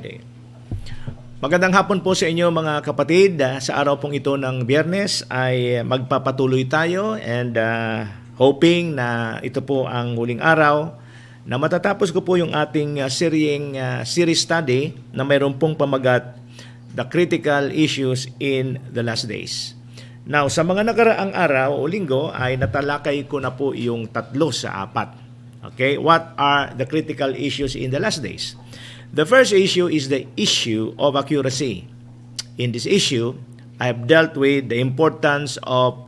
study. Magandang hapon po sa inyo mga kapatid. Sa araw pong ito ng Biyernes ay magpapatuloy tayo and hoping na ito po ang huling araw na matatapos ko po yung ating series study na mayroon pong pamagat The Critical Issues in the Last Days. Now, sa mga nakaraang araw o linggo ay natalakay ko na po yung 3 sa 4. Okay, what are the critical issues in the last days? The first issue is the issue of accuracy. In this issue, I have dealt with the importance of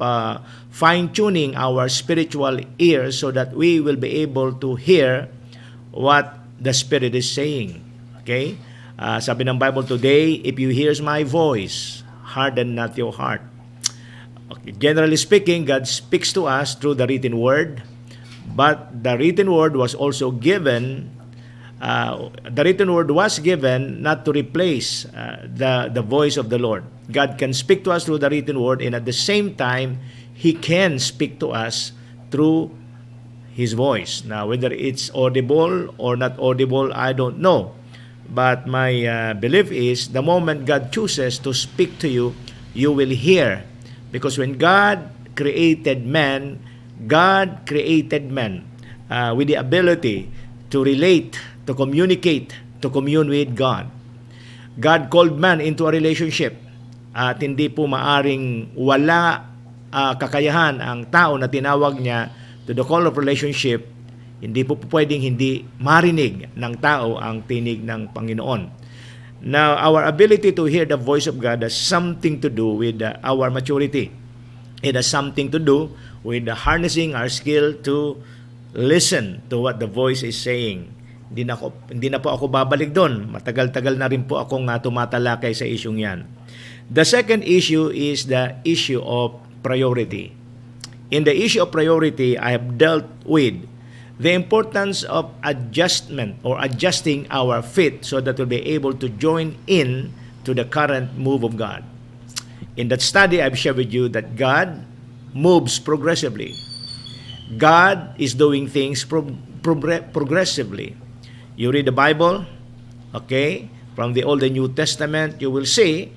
fine-tuning our spiritual ears so that we will be able to hear what the Spirit is saying. Okay? Sabi ng Bible today, if you hear my voice, harden not your heart. Okay. Generally speaking, God speaks to us through the written word, but the written word was also given not to replace the voice of the Lord. God can speak to us through the written word, and at the same time, He can speak to us through His voice. Now, whether it's audible or not audible, I don't know. But my belief is the moment God chooses to speak to you, you will hear. Because when God created man with the ability to relate, to communicate, to commune with God. God called man into a relationship at hindi po maaring wala kakayahan ang tao na tinawag niya to the call of relationship. Hindi po pwedeng hindi marinig ng tao ang tinig ng Panginoon. Now, our ability to hear the voice of God has something to do with our maturity. It has something to do with harnessing our skill to listen to what the voice is saying. Hindi na po ako babalik doon. Matagal-tagal na rin po akong tumatalakay sa isyong yan. The second issue is the issue of priority. In the issue of priority, I have dealt with the importance of adjustment or adjusting our faith so that we'll be able to join in to the current move of God. In that study, I've shared with you that God moves progressively. God is doing things progressively. You read the Bible, okay, from the Old and New Testament, you will see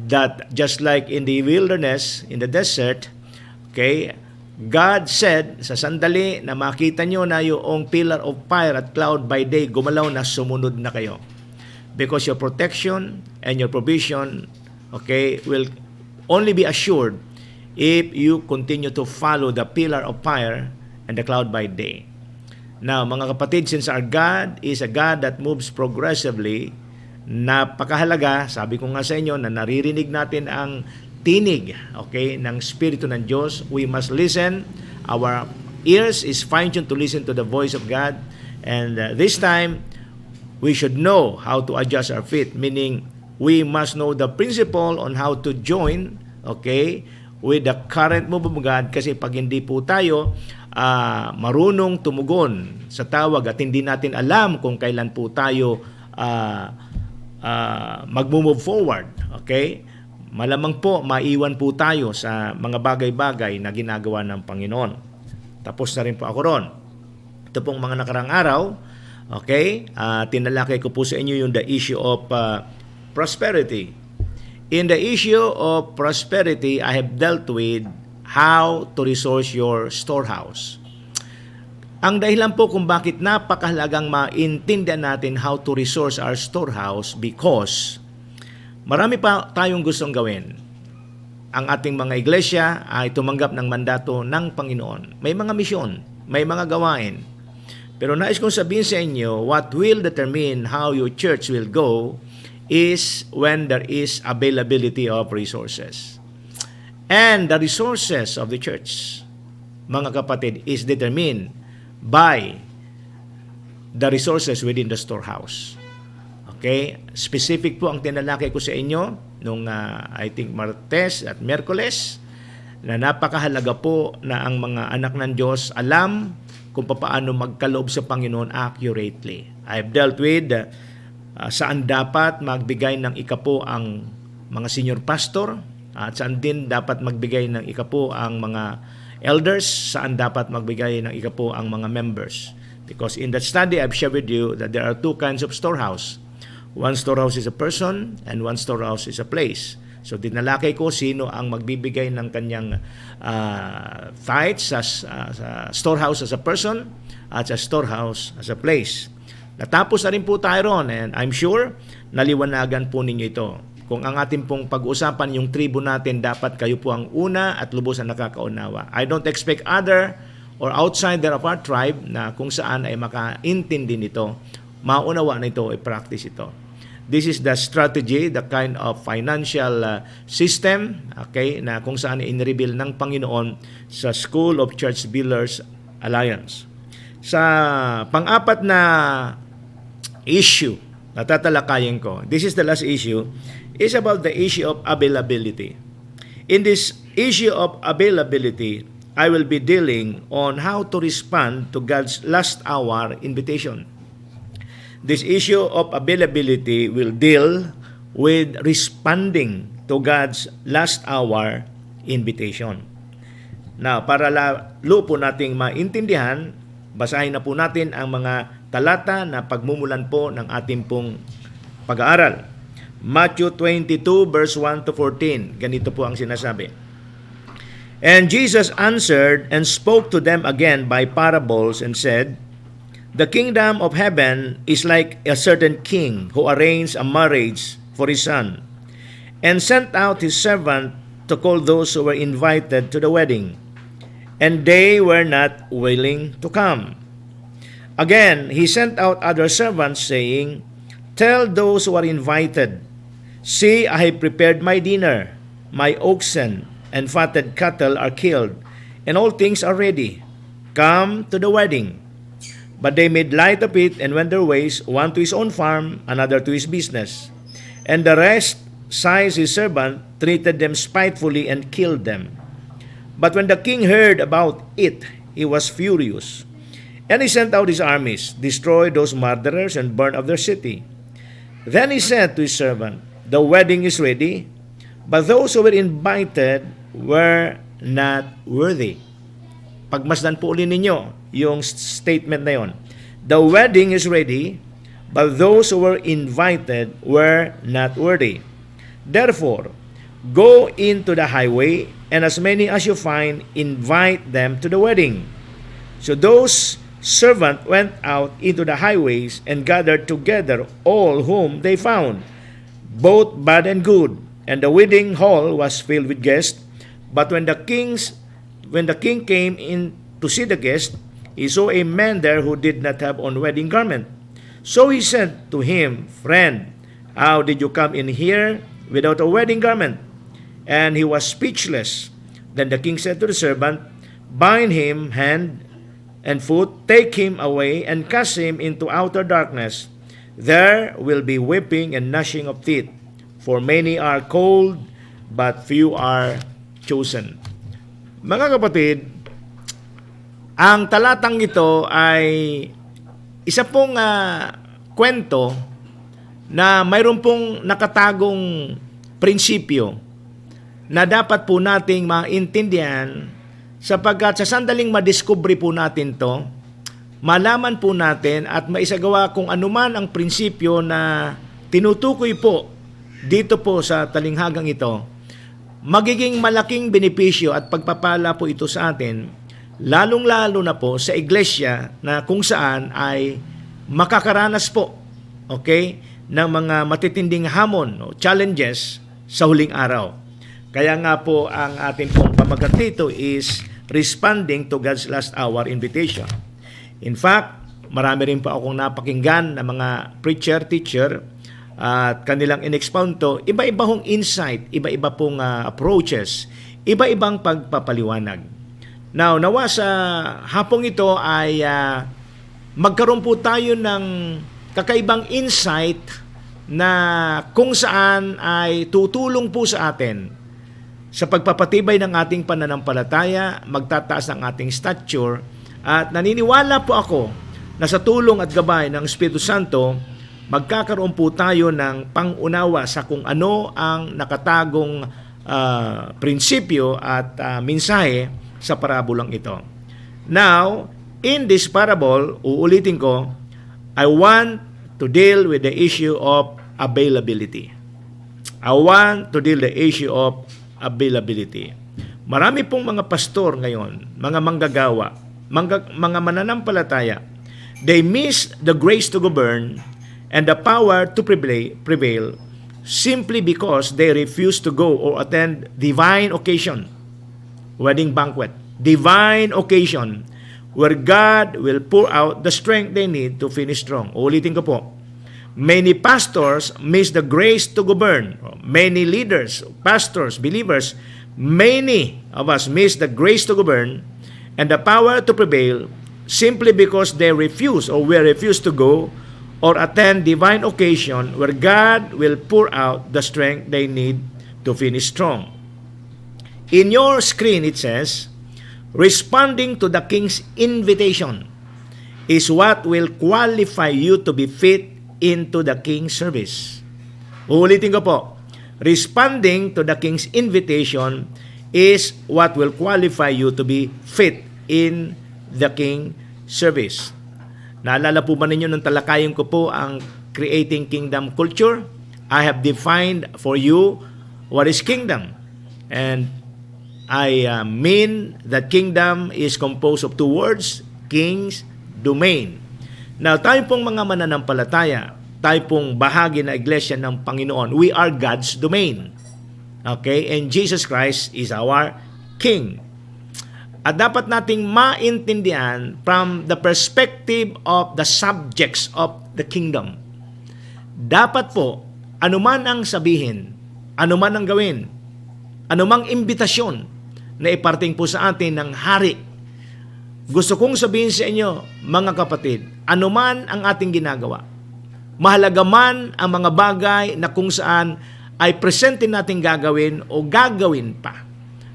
that just like in the wilderness, in the desert, okay, God said, sa sandali na makita nyo na yung pillar of fire at cloud by day, gumalaw na, sumunod na kayo. Because your protection and your provision, okay, will only be assured if you continue to follow the pillar of fire and the cloud by day. Now, mga kapatid, since our God is a God that moves progressively, napakahalaga, sabi ko nga sa inyo, na naririnig natin ang tinig, okay, ng Espiritu ng Diyos. We must listen. Our ears is fine-tuned to listen to the voice of God. And this time, we should know how to adjust our faith, meaning we must know the principle on how to join, okay, with the current move of God. Kasi pag hindi po tayo marunong tumugon sa tawag at hindi natin alam kung kailan po tayo mag-move forward, okay, malamang po maiwan po tayo sa mga bagay-bagay na ginagawa ng Panginoon. Tapos na rin po ako ron. Ito pong mga nakarang araw, okay, tinalakay ko po sa inyo yung the issue of prosperity. In the issue of prosperity, I have dealt with how to resource your storehouse. Ang dahilan po kung bakit napakahalagang maintindihan natin how to resource our storehouse because marami pa tayong gustong gawin. Ang ating mga iglesia ay tumanggap ng mandato ng Panginoon. May mga misyon, may mga gawain. Pero nais kong sabihin sa inyo, what will determine how your church will go is when there is availability of resources. And the resources of the church, mga kapatid, is determined by the resources within the storehouse. Okay? Specific po ang tinalakay ko sa inyo nung I think Martes at Miyerkules na napakahalaga po na ang mga anak ng Diyos alam kung paano magkaloob sa Panginoon accurately. I have dealt with saan dapat magbigay ng ikapo ang mga senior pastor, at saan din dapat magbigay ng ikapo ang mga elders, saan dapat magbigay ng ikapo ang mga members. Because in that study, I've shared with you that there are two kinds of storehouse. One storehouse is a person and one storehouse is a place. So dinalakay ko sino ang magbibigay ng kanyang tithes sa storehouse as a person at sa storehouse as a place. Natapos na rin po tayo ron, and I'm sure naliwanagan po ninyo ito. Kung ang ating pong pag-usapan yung tribo natin, dapat kayo po ang una at lubos na nakakaunawa. I don't expect other or outsider of our tribe na kung saan ay makaintindi nito, maunawa na ito, i-practice ito. This is the strategy, the kind of financial system, okay, na kung saan in-reveal ng Panginoon sa School of Church Builders Alliance. Sa pang-apat na issue na tatalakayin ko, this is the last issue, is about the issue of availability. In this issue of availability, I will be dealing on how to respond to God's last hour invitation. This issue of availability will deal with responding to God's last hour invitation. Now, para lalo po nating maintindihan, basahin na po natin ang mga talata na pagmumulan po ng ating pong pag-aaral. Matthew 22 verse 1 to 14. Ganito po ang sinasabi. And Jesus answered and spoke to them again by parables and said, The kingdom of heaven is like a certain king who arranged a marriage for his son, and sent out his servant to call those who were invited to the wedding, and they were not willing to come. Again, he sent out other servants, saying, Tell those who are invited, See, I have prepared my dinner. My oxen and fatted cattle are killed, and all things are ready. Come to the wedding. But they made light of it and went their ways, one to his own farm, another to his business. And the rest seized his servant, treated them spitefully, and killed them. But when the king heard about it, he was furious. And he sent out his armies, destroyed those murderers, and burned up their city. Then he said to his servant, The wedding is ready, but those who were invited were not worthy. Pagmasdan po ulit ninyo yung statement na yon. The wedding is ready, but those who were invited were not worthy. Therefore, go into the highway, and as many as you find, invite them to the wedding. So those servants went out into the highways and gathered together all whom they found, both bad and good. And the wedding hall was filled with guests. But when the king came in to see the guest, he saw a man there who did not have on wedding garment. So he said to him, Friend, how did you come in here without a wedding garment? And he was speechless. Then the king said to the servant, Bind him hand and foot, take him away, and cast him into outer darkness. There will be weeping and gnashing of teeth, for many are called, but few are chosen. Mga kapatid, ang talatang ito ay isa pong kwento na mayroon pong nakatagong prinsipyo na dapat po nating maintindihan, sapagkat sa sandaling madiskubre po natin to, malaman po natin at maisagawa kung anuman ang prinsipyo na tinutukoy po dito po sa talinghagang ito, magiging malaking benepisyo at pagpapala po ito sa atin, lalong-lalo na po sa iglesia na kung saan ay makakaranas po, okay, ng mga matitinding hamon o challenges sa huling araw. Kaya nga po ang ating pong pamagat dito is responding to God's last hour invitation. In fact, marami rin po akong napakinggan na mga preacher, teacher, at kanilang in-expound to, iba-iba hong insight, iba-iba pong approaches, iba-ibang pagpapaliwanag. Now, nawa sa hapong ito ay magkaroon po tayo ng kakaibang insight na kung saan ay tutulong po sa atin sa pagpapatibay ng ating pananampalataya, magtataas ng ating stature, at naniniwala po ako na sa tulong at gabay ng Espiritu Santo, magkakaroon po tayo ng pangunawa sa kung ano ang nakatagong prinsipyo at mensahe sa parabolang ito. Now, in this parable, uulitin ko, I want to deal with the issue of availability. I want to deal the issue of availability. Marami pong mga pastor ngayon, mga manggagawa, mga mananampalataya, they miss the grace to govern and the power to prevail simply because they refuse to go or attend divine occasion, wedding banquet, divine occasion where God will pour out the strength they need to finish strong. Ulitin ko po. Many pastors miss the grace to govern. Many leaders, pastors, believers, many of us miss the grace to govern and the power to prevail simply because they refuse or we refuse to go or attend divine occasion where God will pour out the strength they need to finish strong. In your screen it says, responding to the King's invitation is what will qualify you to be fit into the King's service. Uulitin ko po, responding to the King's invitation is what will qualify you to be fit in the King's service. Naalala po ba ninyo nung talakayin ko po ang creating kingdom culture? I have defined for you what is kingdom. And I mean that kingdom is composed of two words, king's domain. Now, tayo pong mga mananampalataya, tayo pong bahagi na iglesia ng Panginoon, we are God's domain. Okay? And Jesus Christ is our King. At dapat nating maintindihan from the perspective of the subjects of the kingdom. Dapat po, anuman ang sabihin, anuman ang gawin, anumang imbitasyon na iparting po sa atin ng hari, gusto kong sabihin sa inyo, mga kapatid, anuman ang ating ginagawa, mahalaga man ang mga bagay na kung saan ay presente natin gagawin o gagawin pa,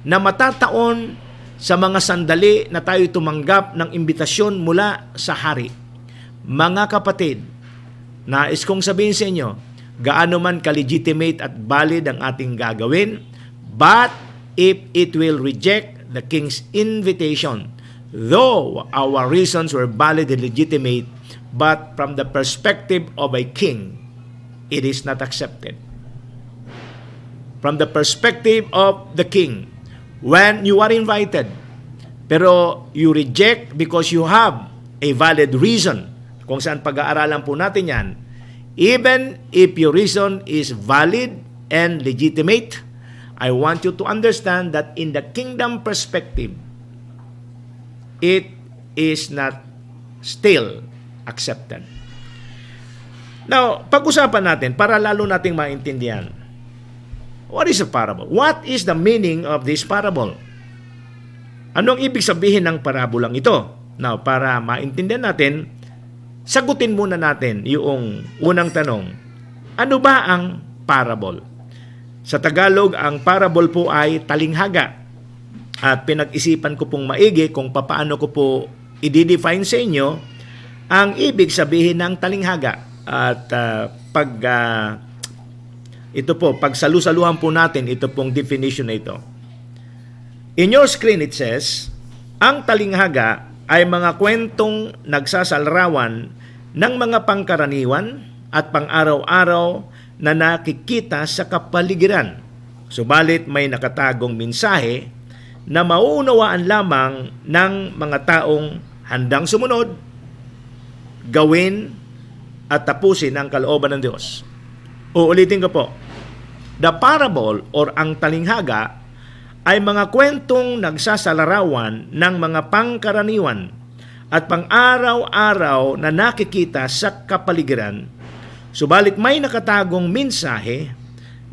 na matataon sa mga sandali na tayo tumanggap ng imbitasyon mula sa hari. Mga kapatid, nais kong sabihin sa inyo, gaano man ka-legitimate at valid ang ating gagawin, but if it will reject the King's invitation, though our reasons were valid and legitimate, but from the perspective of a king, it is not accepted. From the perspective of the king, when you are invited, pero you reject because you have a valid reason, kung saan pag-aaralan po natin yan, even if your reason is valid and legitimate, I want you to understand that in the kingdom perspective, it is not still accepted. Now, pag-usapan natin para lalo nating maintindihan. What is a parable? What is the meaning of this parable? Anong ibig sabihin ng parabolang ito? Now, para maintindihan natin, sagutin muna natin yung unang tanong. Ano ba ang parable? Sa Tagalog, ang parable po ay talinghaga. At pinag-isipan ko pong maigi kung paano ko po i-define sa inyo ang ibig sabihin ng talinghaga. At ito po, pagsalu-saluhan po natin ito pong definition na ito. In your screen it says, ang talinghaga ay mga kwentong nagsasalarawan ng mga pangkaraniwan at pang-araw-araw na nakikita sa kapaligiran. Subalit may nakatagong mensahe na mauunawaan lamang ng mga taong handang sumunod, gawin at tapusin ang kalooban ng Diyos. Uulitin ko po. The parable or ang talinghaga ay mga kwentong nagsasalarawan ng mga pangkaraniwan at pang-araw-araw na nakikita sa kapaligiran, subalit may nakatagong mensahe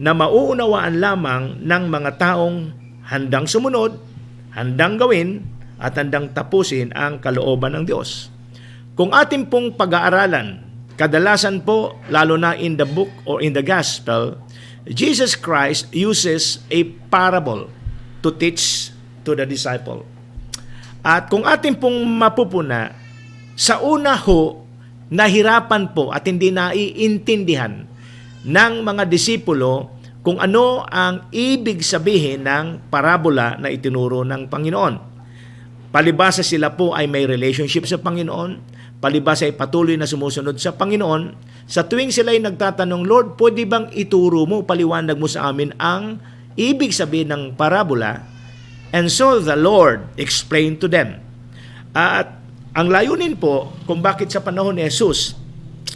na mauunawaan lamang ng mga taong handang sumunod, handang gawin, at handang tapusin ang kalooban ng Diyos. Kung ating pong pag-aaralan, kadalasan po, lalo na in the book or in the gospel, Jesus Christ uses a parable to teach to the disciple. At kung ating pong mapupuna, sa una ho, nahirapan po at hindi naiintindihan ng mga disipulo kung ano ang ibig sabihin ng parabola na itinuro ng Panginoon. Palibhasa sila po ay may relationship sa Panginoon, palibas ay patuloy na sumusunod sa Panginoon, sa tuwing sila ay nagtatanong, Lord, pwede bang ituro mo, paliwanag mo sa amin ang ibig sabihin ng parabola? And so the Lord explained to them. At ang layunin po kung bakit sa panahon ni Jesus,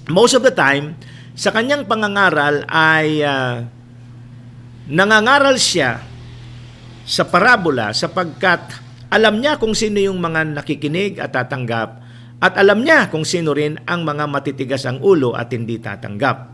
most of the time, sa kanyang pangangaral ay nangangaral siya sa parabola sapagkat alam niya kung sino yung mga nakikinig at tatanggap at alam niya kung sino rin ang mga matitigas ang ulo at hindi tatanggap.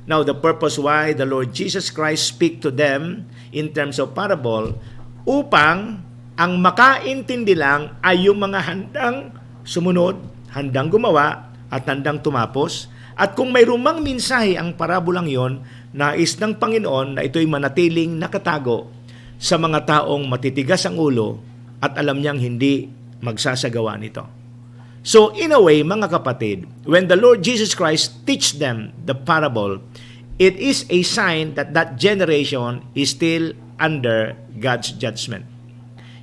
Now, the purpose why the Lord Jesus Christ speak to them in terms of parable upang ang makaintindi lang ay yung mga handang sumunod, handang gumawa at handang tumapos. At kung mayroong mang mensahe ang parabolang yon, nais ng Panginoon na ito'y manatiling nakatago sa mga taong matitigas ang ulo at alam niyang hindi magsasagawa nito. So in a way, mga kapatid, when the Lord Jesus Christ teach them the parable, it is a sign that that generation is still under God's judgment.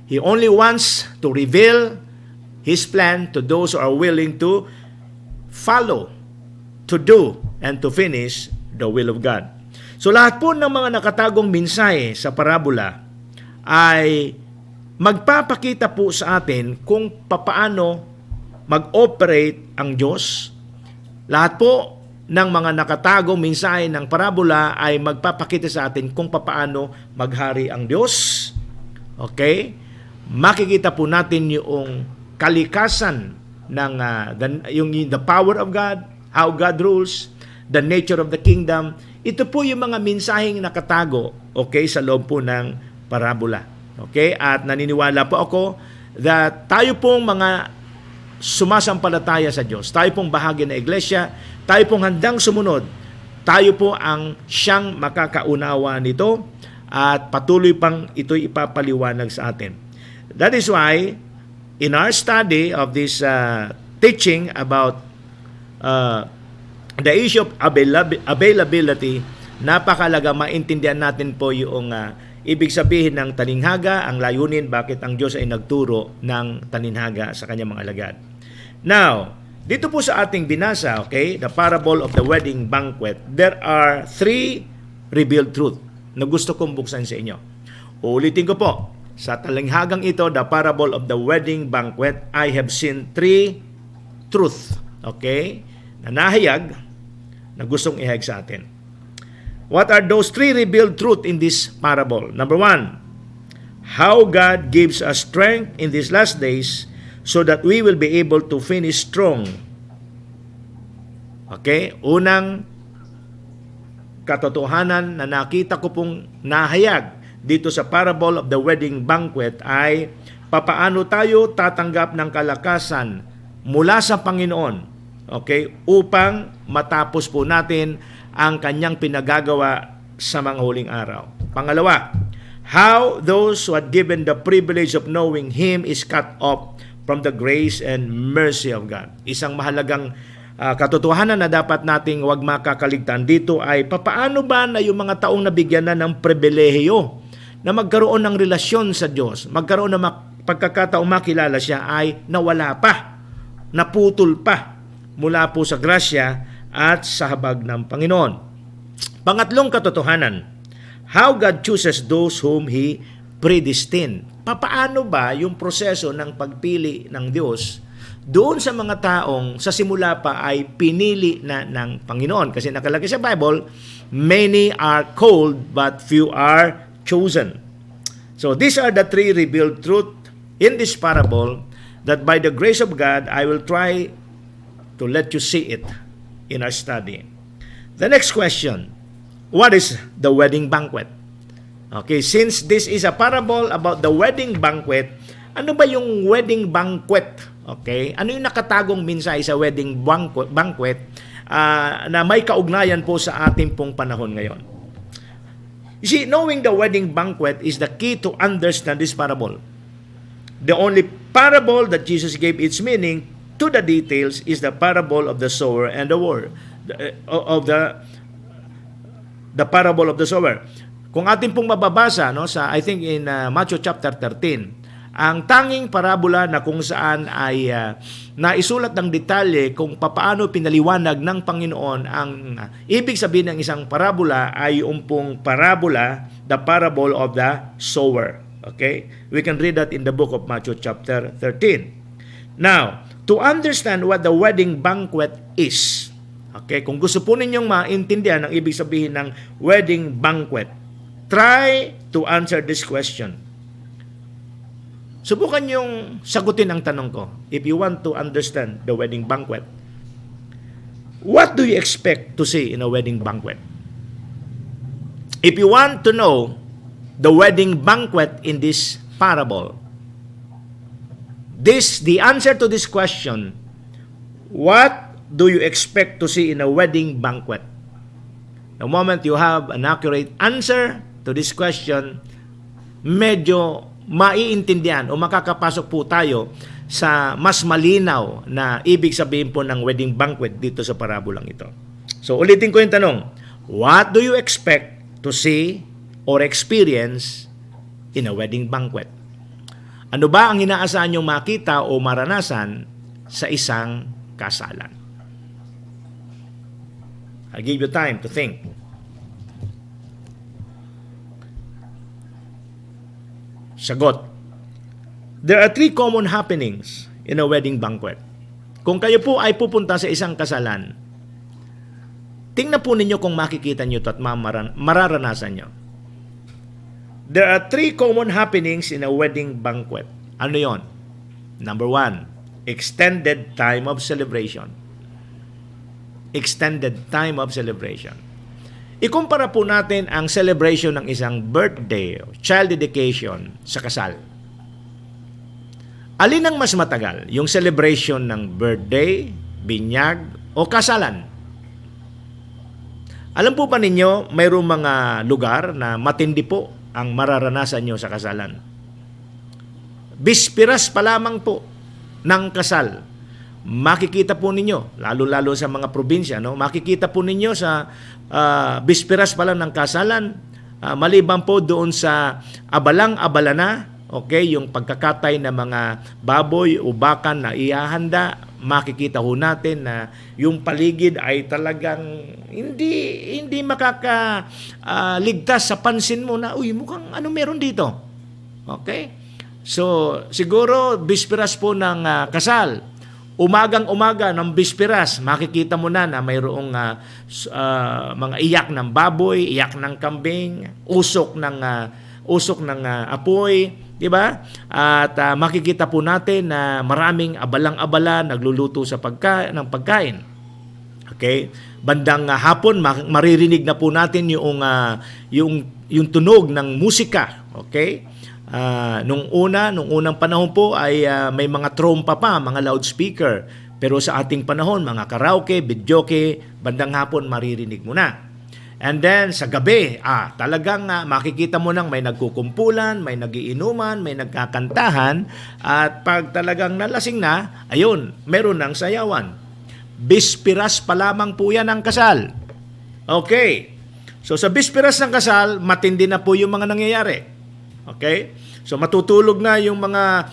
He only wants to reveal His plan to those who are willing to follow, to do, and to finish the will of God. So lahat po ng mga nakatagong mensahe sa parabola ay magpapakita po sa atin kung papaano mag-operate ang Diyos. Lahat po ng mga nakatagong mensahe ng parabola ay magpapakita sa atin kung papaano maghari ang Diyos. Okay? Makikita po natin yung kalikasan ng the power of God, how God rules, the nature of the kingdom. Ito po yung mga mensaheng nakatago, okay, sa loob po ng parabola. Okay? At naniniwala po ako that tayo pong mga sumasampalataya sa Diyos, tayo pong bahagi ng iglesia, tayo pong handang sumunod, tayo po ang siyang makakaunawa nito at patuloy pang ito'y ipapaliwanag sa atin. That is why, in our study of this teaching about the issue of availability, napakalaga maintindihan natin po yung ibig sabihin ng talinhaga, ang layunin bakit ang Diyos ay nagturo ng talinhaga sa kanyang mga alagad. Now, dito po sa ating binasa, okay, the parable of the wedding banquet, there are 3 revealed truth na gusto kong buksan sa inyo. Uulitin ko po, sa talinghagang ito, the parable of the wedding banquet, I have seen 3 truth, okay, na nahayag na gustong ihayag sa atin. What are those 3 revealed truth in this parable? Number 1, how God gives us strength in these last days so that we will be able to finish strong. Okay? Unang katotohanan na nakita ko pong nahayag dito sa parable of the wedding banquet ay papaano tayo tatanggap ng kalakasan mula sa Panginoon, okay, upang matapos po natin ang kanyang pinagagawa sa mga huling araw. Pangalawa, how those who had given the privilege of knowing Him is cut off from the grace and mercy of God. Isang mahalagang katotohanan na dapat nating wag makakaligtaan dito ay papaano ba na yung mga taong nabigyan na ng pribilehiyo na magkaroon ng relasyon sa Diyos, magkaroon ng pagkakataong makilala siya ay nawala pa, naputol pa mula po sa grasya at sa habag ng Panginoon. Pangatlong katotohanan, how God chooses those whom He predestined. Papaano ba yung proseso ng pagpili ng Diyos doon sa mga taong sa simula pa ay pinili na ng Panginoon? Kasi nakalagay sa Bible, many are called but few are chosen. So these are the 3 revealed truth in this parable that by the grace of God, I will try to let you see it in our study. The next question, what is the wedding banquet? Okay, since this is a parable about the wedding banquet, ano ba yung wedding banquet? Okay, ano yung nakatagong mensahe sa wedding banquet na may kaugnayan po sa ating pong panahon ngayon? You see, knowing the wedding banquet is the key to understand this parable. The only parable that Jesus gave its meaning to the details is the parable of the sower and the word of the parable of the sower. Kung atin pong mababasa no sa I think in Matthew chapter 13, Ang tanging parabola na kung saan ay naisulat ng detalye kung papaano pinaliwanag ng Panginoon ang ibig sabihin ng isang parabola ay yung pong parabola, the parable of the sower. Okay? We can read that in the book of Matthew chapter 13. Now, to understand what the wedding banquet is, okay, kung gusto po ninyong maintindihan ang ibig sabihin ng wedding banquet, try to answer this question. Subukan yung sagutin ang tanong ko. If you want to understand the wedding banquet, what do you expect to see in a wedding banquet? If you want to know the wedding banquet in this parable, the answer to this question, what do you expect to see in a wedding banquet? The moment you have an accurate answer to this question, medyo maiintindihan o makakapasok po tayo sa mas malinaw na ibig sabihin po ng wedding banquet dito sa parabolang ito. So ulitin ko yung tanong, what do you expect to see or experience in a wedding banquet? Ano ba ang inaasahan niyong makita o maranasan sa isang kasalan? I give you time to think. Sagot. There are 3 common happenings in a wedding banquet. Kung kayo po ay pupunta sa isang kasalan, tingnan po ninyo kung makikita nyo ito at mararanasan nyo. There are 3 common happenings in a wedding banquet. Ano yon? Number 1, extended time of celebration. Extended time of celebration. Ikumpara po natin ang celebration ng isang birthday o child dedication sa kasal. Alin ang mas matagal? Yung celebration ng birthday, binyag, o kasalan? Alam po ba ninyo, mayroong mga lugar na matindi po ang mararanasan nyo sa kasalan. Bispiras pa lamang po ng kasal, makikita po ninyo, lalo-lalo sa mga probinsya, no? Makikita po ninyo sa bispiras pa lang ng kasalan, maliban po doon sa abalang-abala na, okay, yung pagkakatay ng mga baboy o bakan na ihahanda, makikita ho natin na yung paligid ay talagang hindi makakaligtas sa pansin mo na, uy, mukhang ano meron dito. Okay? So, siguro, bispiras po ng kasal, umagang-umaga ng bispiras, makikita mo na mayroong mga iyak ng baboy, iyak ng kambing, usok ng apoy, di ba? At makikita po natin na maraming abalang-abala nagluluto sa ng pagkain. Okay? Bandang hapon maririnig na po natin yung tunog ng musika. Okay? Nung unang panahon po ay may mga trompa pa, mga loudspeaker. Pero sa ating panahon, mga karaoke, videoke, bandang hapon maririnig mo na. And then sa gabi, talagang makikita mo nang may nagkukumpulan, may nagiinuman, may nagkakantahan, at pag talagang nalasing na, ayun, meron ng sayawan. Bispiras pa lamang po yan ang kasal. Okay. So sa bispiras ng kasal, matindi na po yung mga nangyayari. Okay? So matutulog na yung mga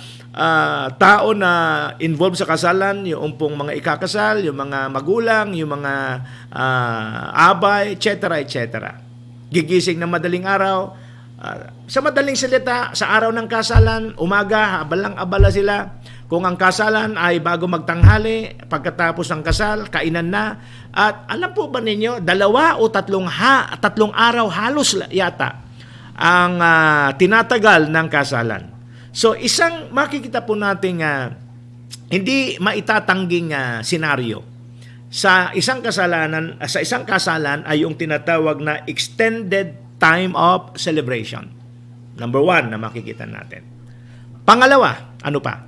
tao na involved sa kasalan, yung pong mga ikakasal, yung mga magulang, yung mga abay, etc. Gigising na madaling araw. Sa madaling salita, sa araw ng kasalan, umaga, abalang-abala sila. Kung ang kasalan ay bago magtanghali, pagkatapos ng kasal, kainan na. At alam po ba ninyo, 2 o 3 araw halos yata ang tinatagal ng kasalan. So isang makikita po natin hindi maitatangging senaryo sa isang kasalan ay yung tinatawag na extended time of celebration. Number 1 na makikita natin. Pangalawa, ano pa?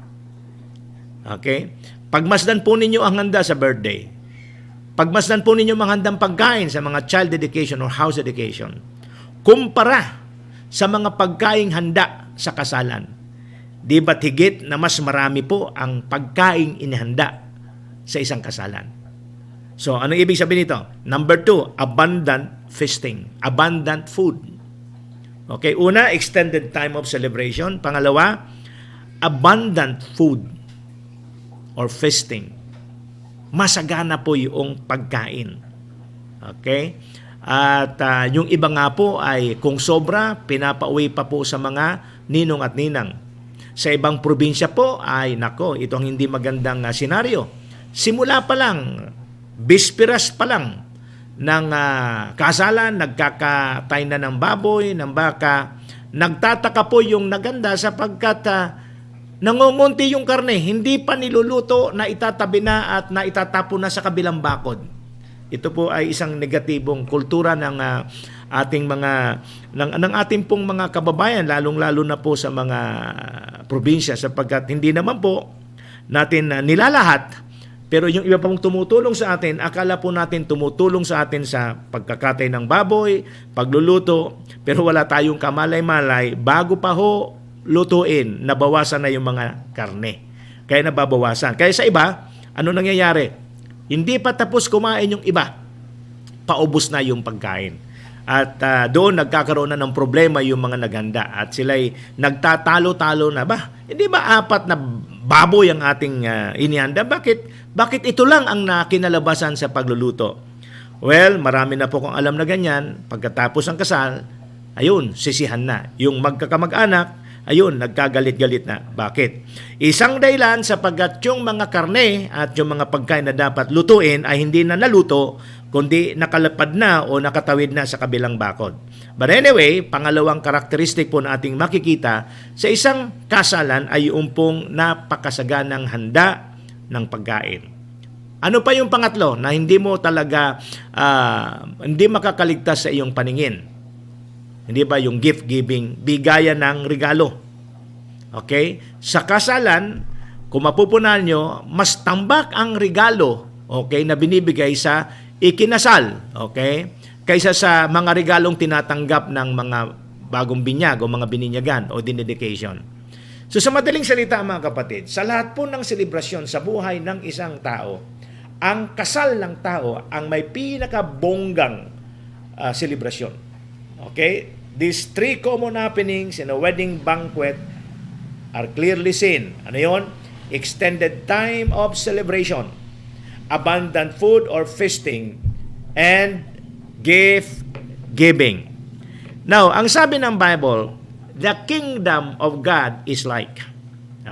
Okay? Pagmasdan po ninyo ang handa sa birthday. Pagmasdan po ninyo ang handang pagkain sa mga child dedication or house dedication. Kumpara sa mga pagkaing handa sa kasalan. Di ba't higit na mas marami po ang pagkaing inihanda sa isang kasalan? So, ano ibig sabihin nito? Number 2, abundant feasting. Abundant food. Okay, una, extended time of celebration. Pangalawa, abundant food or feasting, masagana po yung pagkain. Okay? At yung iba nga po ay kung sobra, pinapauwi pa po sa mga ninong at ninang. Sa ibang probinsya po ay nako, ito ang hindi magandang senaryo. Simula pa lang, bisperas pa lang ng kasalan, nagkakatay na ng baboy, ng baka. Nagtataka po yung naganda sapagkat nangungunti yung karne, hindi pa niluluto, na itatabi na at na itatapon na sa kabilang bakod. Ito po ay isang negatibong kultura ng ating mga ng ating pong mga kababayan, lalong-lalo na po sa mga probinsya, sapagkat hindi naman po natin nilalahat, pero yung iba pong tumutulong sa atin, akala po natin tumutulong sa atin sa pagkakatay ng baboy, pagluluto, pero wala tayong kamalay-malay, bago pa ho lutuin, nabawasan na yung mga karne. Kaya nababawasan. Kaya sa iba, ano nangyayari? Hindi pa tapos kumain yung iba, paubos na yung pagkain. At doon nagkakaroon na ng problema yung mga naghanda. At sila'y nagtatalo-talo na, hindi ba 4 na baboy ang ating inihanda? Bakit ito lang ang nakinalabasan sa pagluluto? Well, marami na po kung alam na ganyan. Pagkatapos ng kasal, ayun, sisihan na. Yung magkakamag-anak, ayun, nagkagalit-galit na. Bakit? Isang dahilan sapagkat yung mga karne at yung mga pagkain na dapat lutuin ay hindi na naluto, kundi nakalapad na o nakatawid na sa kabilang bakod. But anyway, pangalawang karakteristik po na ating makikita sa isang kasalan ay yung pong napakasaganang handa ng pagkain. Ano pa yung pangatlo na hindi mo talaga, hindi makakaligtas sa iyong paningin? Hindi ba yung gift giving, bigayan ng regalo? Okay? Sa kasalan, kung mapupunan nyo, mas tambak ang regalo, okay, na binibigay sa ikinasal, okay, kaysa sa mga regalong tinatanggap ng mga bagong binyag o mga bininyagan o dinedication. So sa madaling salita mga kapatid, sa lahat po ng selebrasyon sa buhay ng isang tao, ang kasal ng tao ang may pinakabonggang selebrasyon. Okay? These 3 common happenings in a wedding banquet are clearly seen. Ano yun? Extended time of celebration, abundant food or feasting, and gift giving. Now, ang sabi ng Bible, the kingdom of God is like.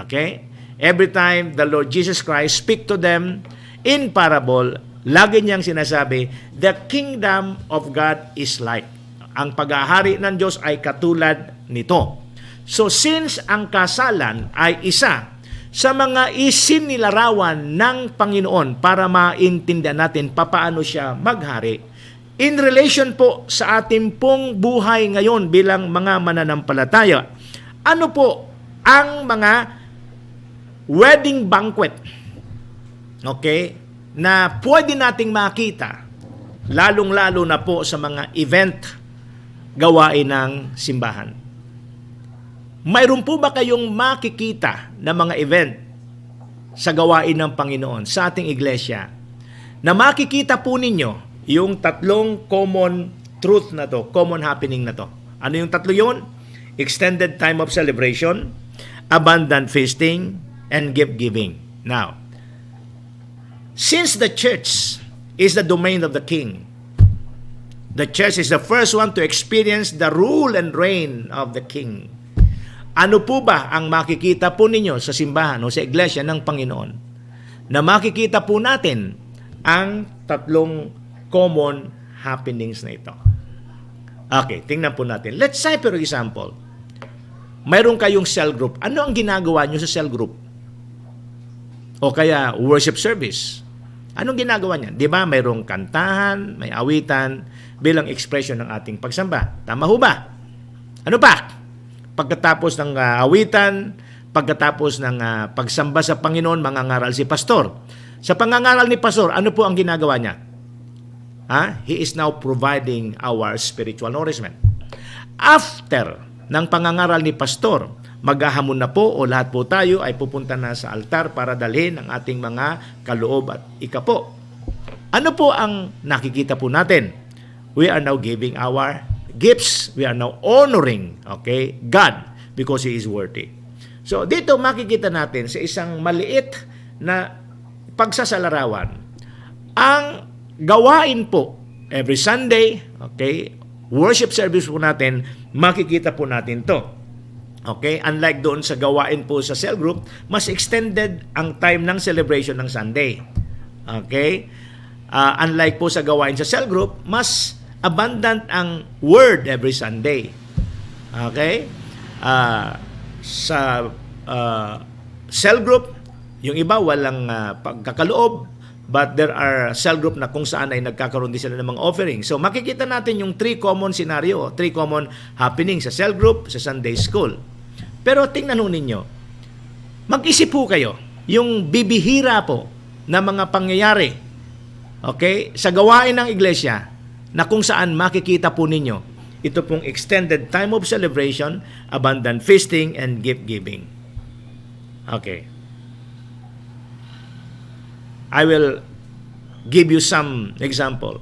Okay? Every time the Lord Jesus Christ speak to them in parable, lagi niyang sinasabi, the kingdom of God is like. Ang paghahari ng Diyos ay katulad nito. So since ang kasalan ay isa sa mga isinilarawan ng Panginoon para maintindihan natin papaano siya maghari, in relation po sa ating pong buhay ngayon bilang mga mananampalataya, ano po ang mga wedding banquet, okay, na pwede nating makita, lalong-lalo na po sa mga event, gawain ng simbahan. Mayroon po ba kayong makikita na mga event sa gawain ng Panginoon sa ating iglesia na makikita po ninyo yung 3 common truth na to, common happening na to? Ano yung 3 yun? Extended time of celebration, abundant feasting, and gift giving. Now, since the church is the domain of the king, the church is the first one to experience the rule and reign of the king. Ano po ba ang makikita po ninyo sa simbahan o sa iglesia ng Panginoon na makikita po natin ang 3 common happenings na ito? Okay, tingnan po natin. Let's say, for example, mayroon kayong cell group. Ano ang ginagawa nyo sa cell group? O kaya worship service. Anong ginagawa niya? Di ba mayroong kantahan, may awitan bilang expression ng ating pagsamba? Tama ho ba? Ano pa? Pagkatapos ng awitan, pagkatapos ng pagsamba sa Panginoon, mangangaral si pastor. Sa pangangaral ni pastor, ano po ang ginagawa niya? He is now providing our spiritual nourishment. After ng pangangaral ni pastor, maghahamon na po o lahat po tayo ay pupunta na sa altar para dalhin ang ating mga kaloob at ikapo. Ano po ang nakikita po natin? We are now giving our gifts. We are now honoring, okay, God because He is worthy. So dito makikita natin sa isang maliit na pagsasalarawan, ang gawain po every Sunday, okay, worship service po natin, makikita po natin to. Okay, unlike doon sa gawain po sa cell group, mas extended ang time ng celebration ng Sunday. Okay, unlike po sa gawain sa cell group, mas abundant ang word every Sunday. Okay, sa cell group, yung iba walang pagkakaloob, but there are cell group na kung saan ay nagkakaroon din sila ng mga offering. So makikita natin yung 3 common scenario, 3 common happenings sa cell group, sa Sunday school. Pero tingnan ho ninyo, mag-isip po kayo, yung bibihira po na mga pangyayari, okay, sa gawain ng iglesia, na kung saan makikita po ninyo, ito pong extended time of celebration, abundant feasting, and gift-giving. Okay. I will give you some example.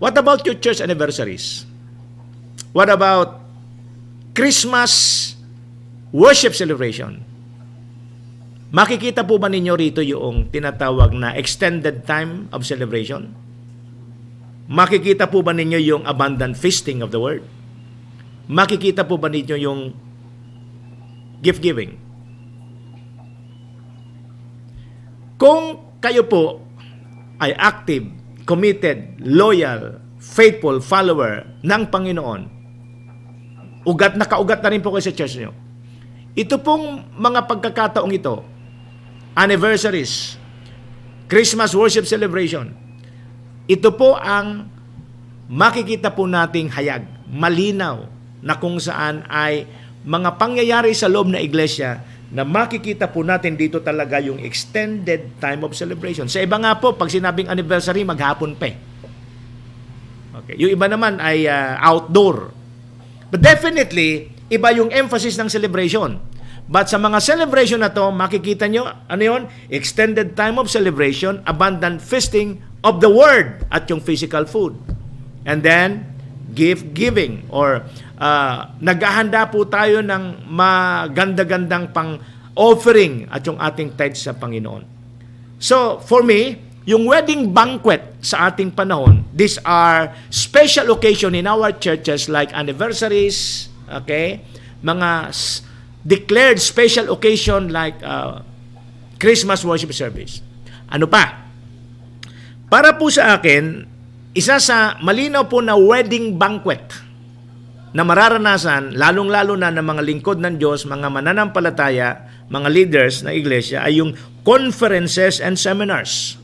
What about your church anniversaries? What about Christmas worship celebration? Makikita po ba ninyo rito yung tinatawag na extended time of celebration? Makikita po ba ninyo yung abundant feasting of the word? Makikita po ba ninyo yung gift giving? Kung kayo po ay active, committed, loyal, faithful follower ng Panginoon, ugat na kaugat na rin po kayo sa church niyo. Ito pong mga pagkakataong ito, anniversaries, Christmas worship celebration, ito po ang makikita po nating hayag, malinaw, na kung saan ay mga pangyayari sa loob na iglesia na makikita po natin dito talaga yung extended time of celebration. Sa iba nga po, pag sinabing anniversary, maghapon pa. Okay. Yung iba naman ay outdoor. But definitely, iba yung emphasis ng celebration. But sa mga celebration na to, makikita nyo, ano yun? Extended time of celebration, abundant feasting of the word at yung physical food. And then, gift giving or naghahanda po tayo ng maganda-gandang pang-offering at yung ating tithes sa Panginoon. So, for me, yung wedding banquet sa ating panahon, these are special occasion in our churches like anniversaries, okay? Mga declared special occasion like Christmas worship service. Ano pa? Para po sa akin, isa sa malinaw po na wedding banquet na mararanasan, lalong-lalo na ng mga lingkod ng Diyos, mga mananampalataya, mga leaders ng iglesia, ay yung conferences and seminars.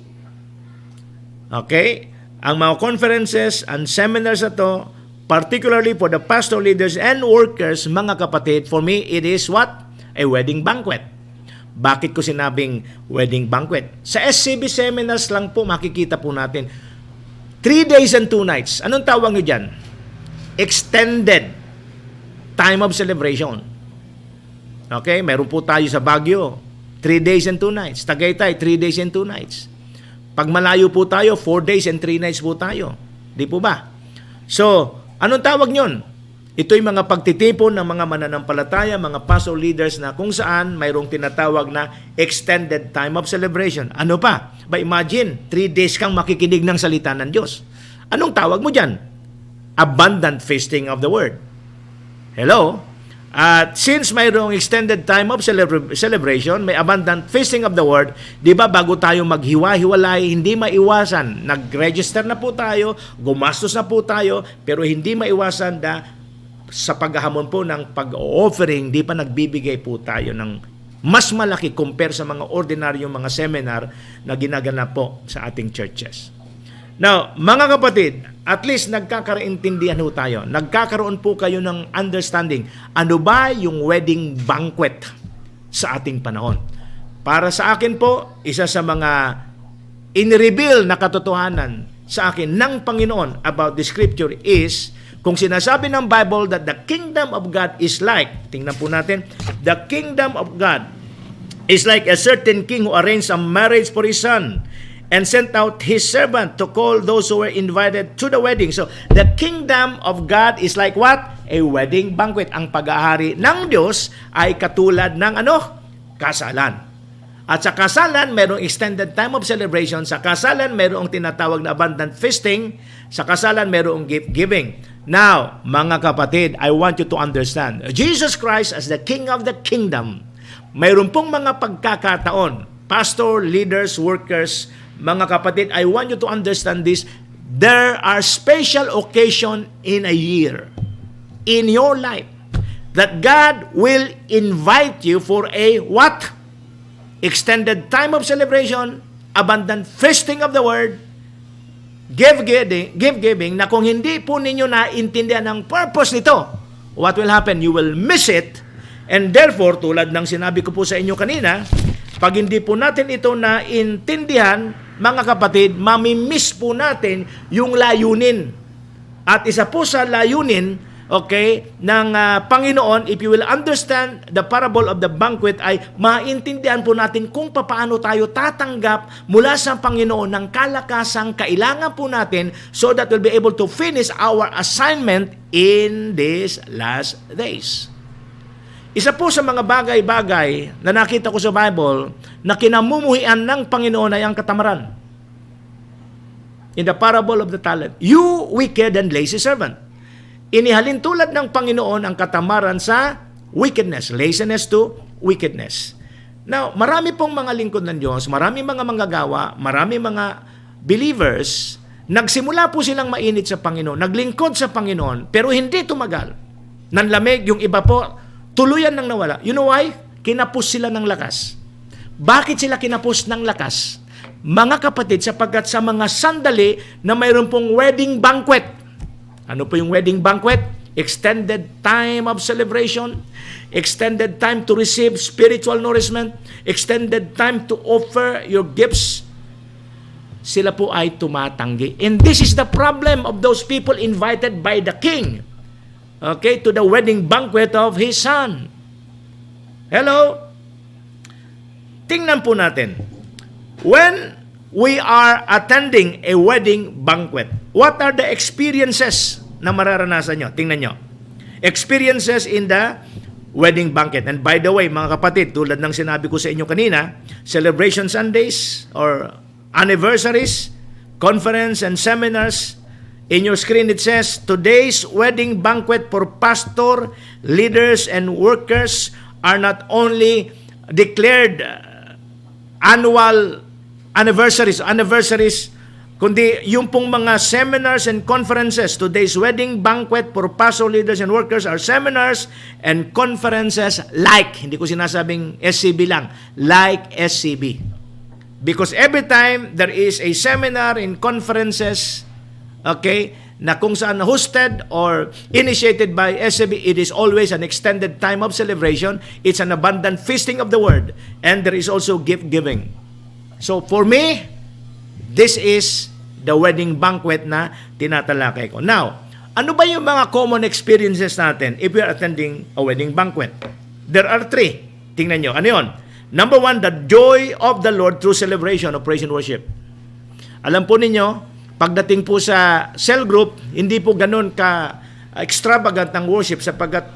Okay? Ang mga conferences and seminars na to, particularly for the pastor leaders and workers, mga kapatid, for me, it is what? A wedding banquet. Bakit ko sinabing wedding banquet? Sa SCB seminars lang po, makikita po natin, 3 days and 2 nights. Anong tawag nyo dyan? Extended time of celebration. Okay? Meron po tayo sa Baguio, 3 days and 2 nights. Tagaytay, 3 days and 2 nights. Pag malayo po tayo, 4 days and 3 nights po tayo. Di po ba? So, anong tawag nyon? Ito'y mga pagtitipon ng mga mananampalataya, mga pastor leaders na kung saan mayroong tinatawag na extended time of celebration. Ano pa? Ba, imagine, 3 days kang makikinig ng salita ng Diyos. Anong tawag mo dyan? Abundant feasting of the word. Hello? At since mayroong extended time of celebration, may abundant feasting of the word, di ba bago tayo maghiwa-hiwalay, hindi maiwasan. Nag-register na po tayo, gumastos na po tayo, pero hindi maiwasan na sa paghahamon po ng pag-offering, di pa nagbibigay po tayo ng mas malaki compare sa mga ordinaryong mga seminar na ginaganap po sa ating churches. Now, mga kapatid, at least nagkakaintindihan ho tayo. Nagkakaroon po kayo ng understanding. Ano ba yung wedding banquet sa ating panahon? Para sa akin po, isa sa mga in-reveal na katotohanan sa akin ng Panginoon about the scripture is, kung sinasabi ng Bible that the kingdom of God is like, tingnan po natin, the kingdom of God is like a certain king who arranged a marriage for his son and sent out his servant to call those who were invited to the wedding. So, the kingdom of God is like what? A wedding banquet. Ang pag-aari ng Diyos ay katulad ng kasalan. At sa kasalan, mayroong extended time of celebration. Sa kasalan, mayroong tinatawag na abundant feasting. Sa kasalan, mayroong gift giving. Now, mga kapatid, I want you to understand, Jesus Christ as the King of the Kingdom, mayroon pong mga pagkakataon, pastor, leaders, workers, mga kapatid, I want you to understand this. There are special occasion in a year, in your life, that God will invite you for a what? Extended time of celebration, abundant feasting of the word, give giving, na kung hindi po ninyo naintindihan ang purpose nito, what will happen? You will miss it, and therefore, tulad ng sinabi ko po sa inyo kanina, pag hindi po natin ito naintindihan, mga kapatid, mamimiss po natin yung layunin. At isa po sa layunin, ng Panginoon, if you will understand the parable of the banquet, ay maintindihan po natin kung paano tayo tatanggap mula sa Panginoon ng kalakasang kailangan po natin so that we'll be able to finish our assignment in these last days. Isa po sa mga bagay-bagay na nakita ko sa Bible na kinamumuhian ng Panginoon ay ang katamaran. In the parable of the talent, you wicked and lazy servant. Inihalin tulad ng Panginoon ang katamaran sa wickedness, laziness to wickedness. Now, marami pong mga lingkod ng Diyos, marami mga manggagawa, marami mga believers, nagsimula po silang mainit sa Panginoon, naglingkod sa Panginoon, pero hindi tumagal. Nanlamig, yung iba po, tuluyan nang nawala. You know why? Kinapos sila ng lakas. Bakit sila kinapos ng lakas? Mga kapatid, sapagkat sa mga sandali na mayroon pong wedding banquet. Ano po yung wedding banquet? Extended time of celebration, extended time to receive spiritual nourishment, extended time to offer your gifts. Sila po ay tumatanggi. And this is the problem of those people invited by the king, to the wedding banquet of his son. Hello? Tingnan po natin. When we are attending a wedding banquet, what are the experiences na mararanasan nyo? Tingnan nyo. Experiences in the wedding banquet. And by the way, mga kapatid, tulad ng sinabi ko sa inyo kanina, celebration Sundays or anniversaries, conference and seminars, in your screen it says, today's wedding banquet for pastor, leaders, and workers are not only declared annual anniversaries, kundi yung pong mga seminars and conferences. Today's wedding banquet for pastor, leaders, and workers are seminars and conferences like, hindi ko sinasabing SCB lang, like SCB. Because every time there is a seminar and conferences, na kung saan hosted or initiated by SCB, it is always an extended time of celebration. It's an abundant feasting of the word, and there is also gift giving. So for me, this is the wedding banquet na tinatalakay ko. Now, ano ba yung mga common experiences natin if we are attending a wedding banquet? There are 3. Tingnan nyo. Ano yun? Number 1, the joy of the Lord through celebration of praise and worship. Alam po ninyo, pagdating po sa cell group, hindi po ganun ka-extravagant ng worship sapagkat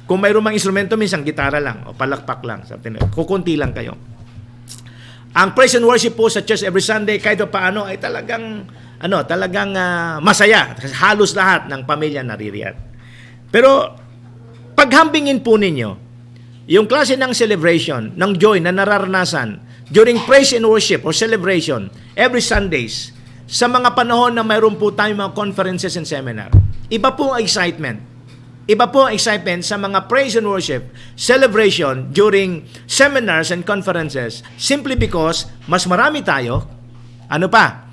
kung mayroong mga instrumento, minsan gitara lang o palakpak lang. Kukunti lang kayo. Ang praise and worship po sa church every Sunday, kahit paano, ay talagang masaya. Halos lahat ng pamilya naririyan. Pero, paghambingin po ninyo, yung klase ng celebration, ng joy na nararanasan during praise and worship or celebration every Sundays, sa mga panahon na mayroon po tayong mga conferences and seminar, iba po ang excitement. Iba po ang excitement sa mga praise and worship celebration during seminars and conferences simply because mas marami tayo. Ano pa?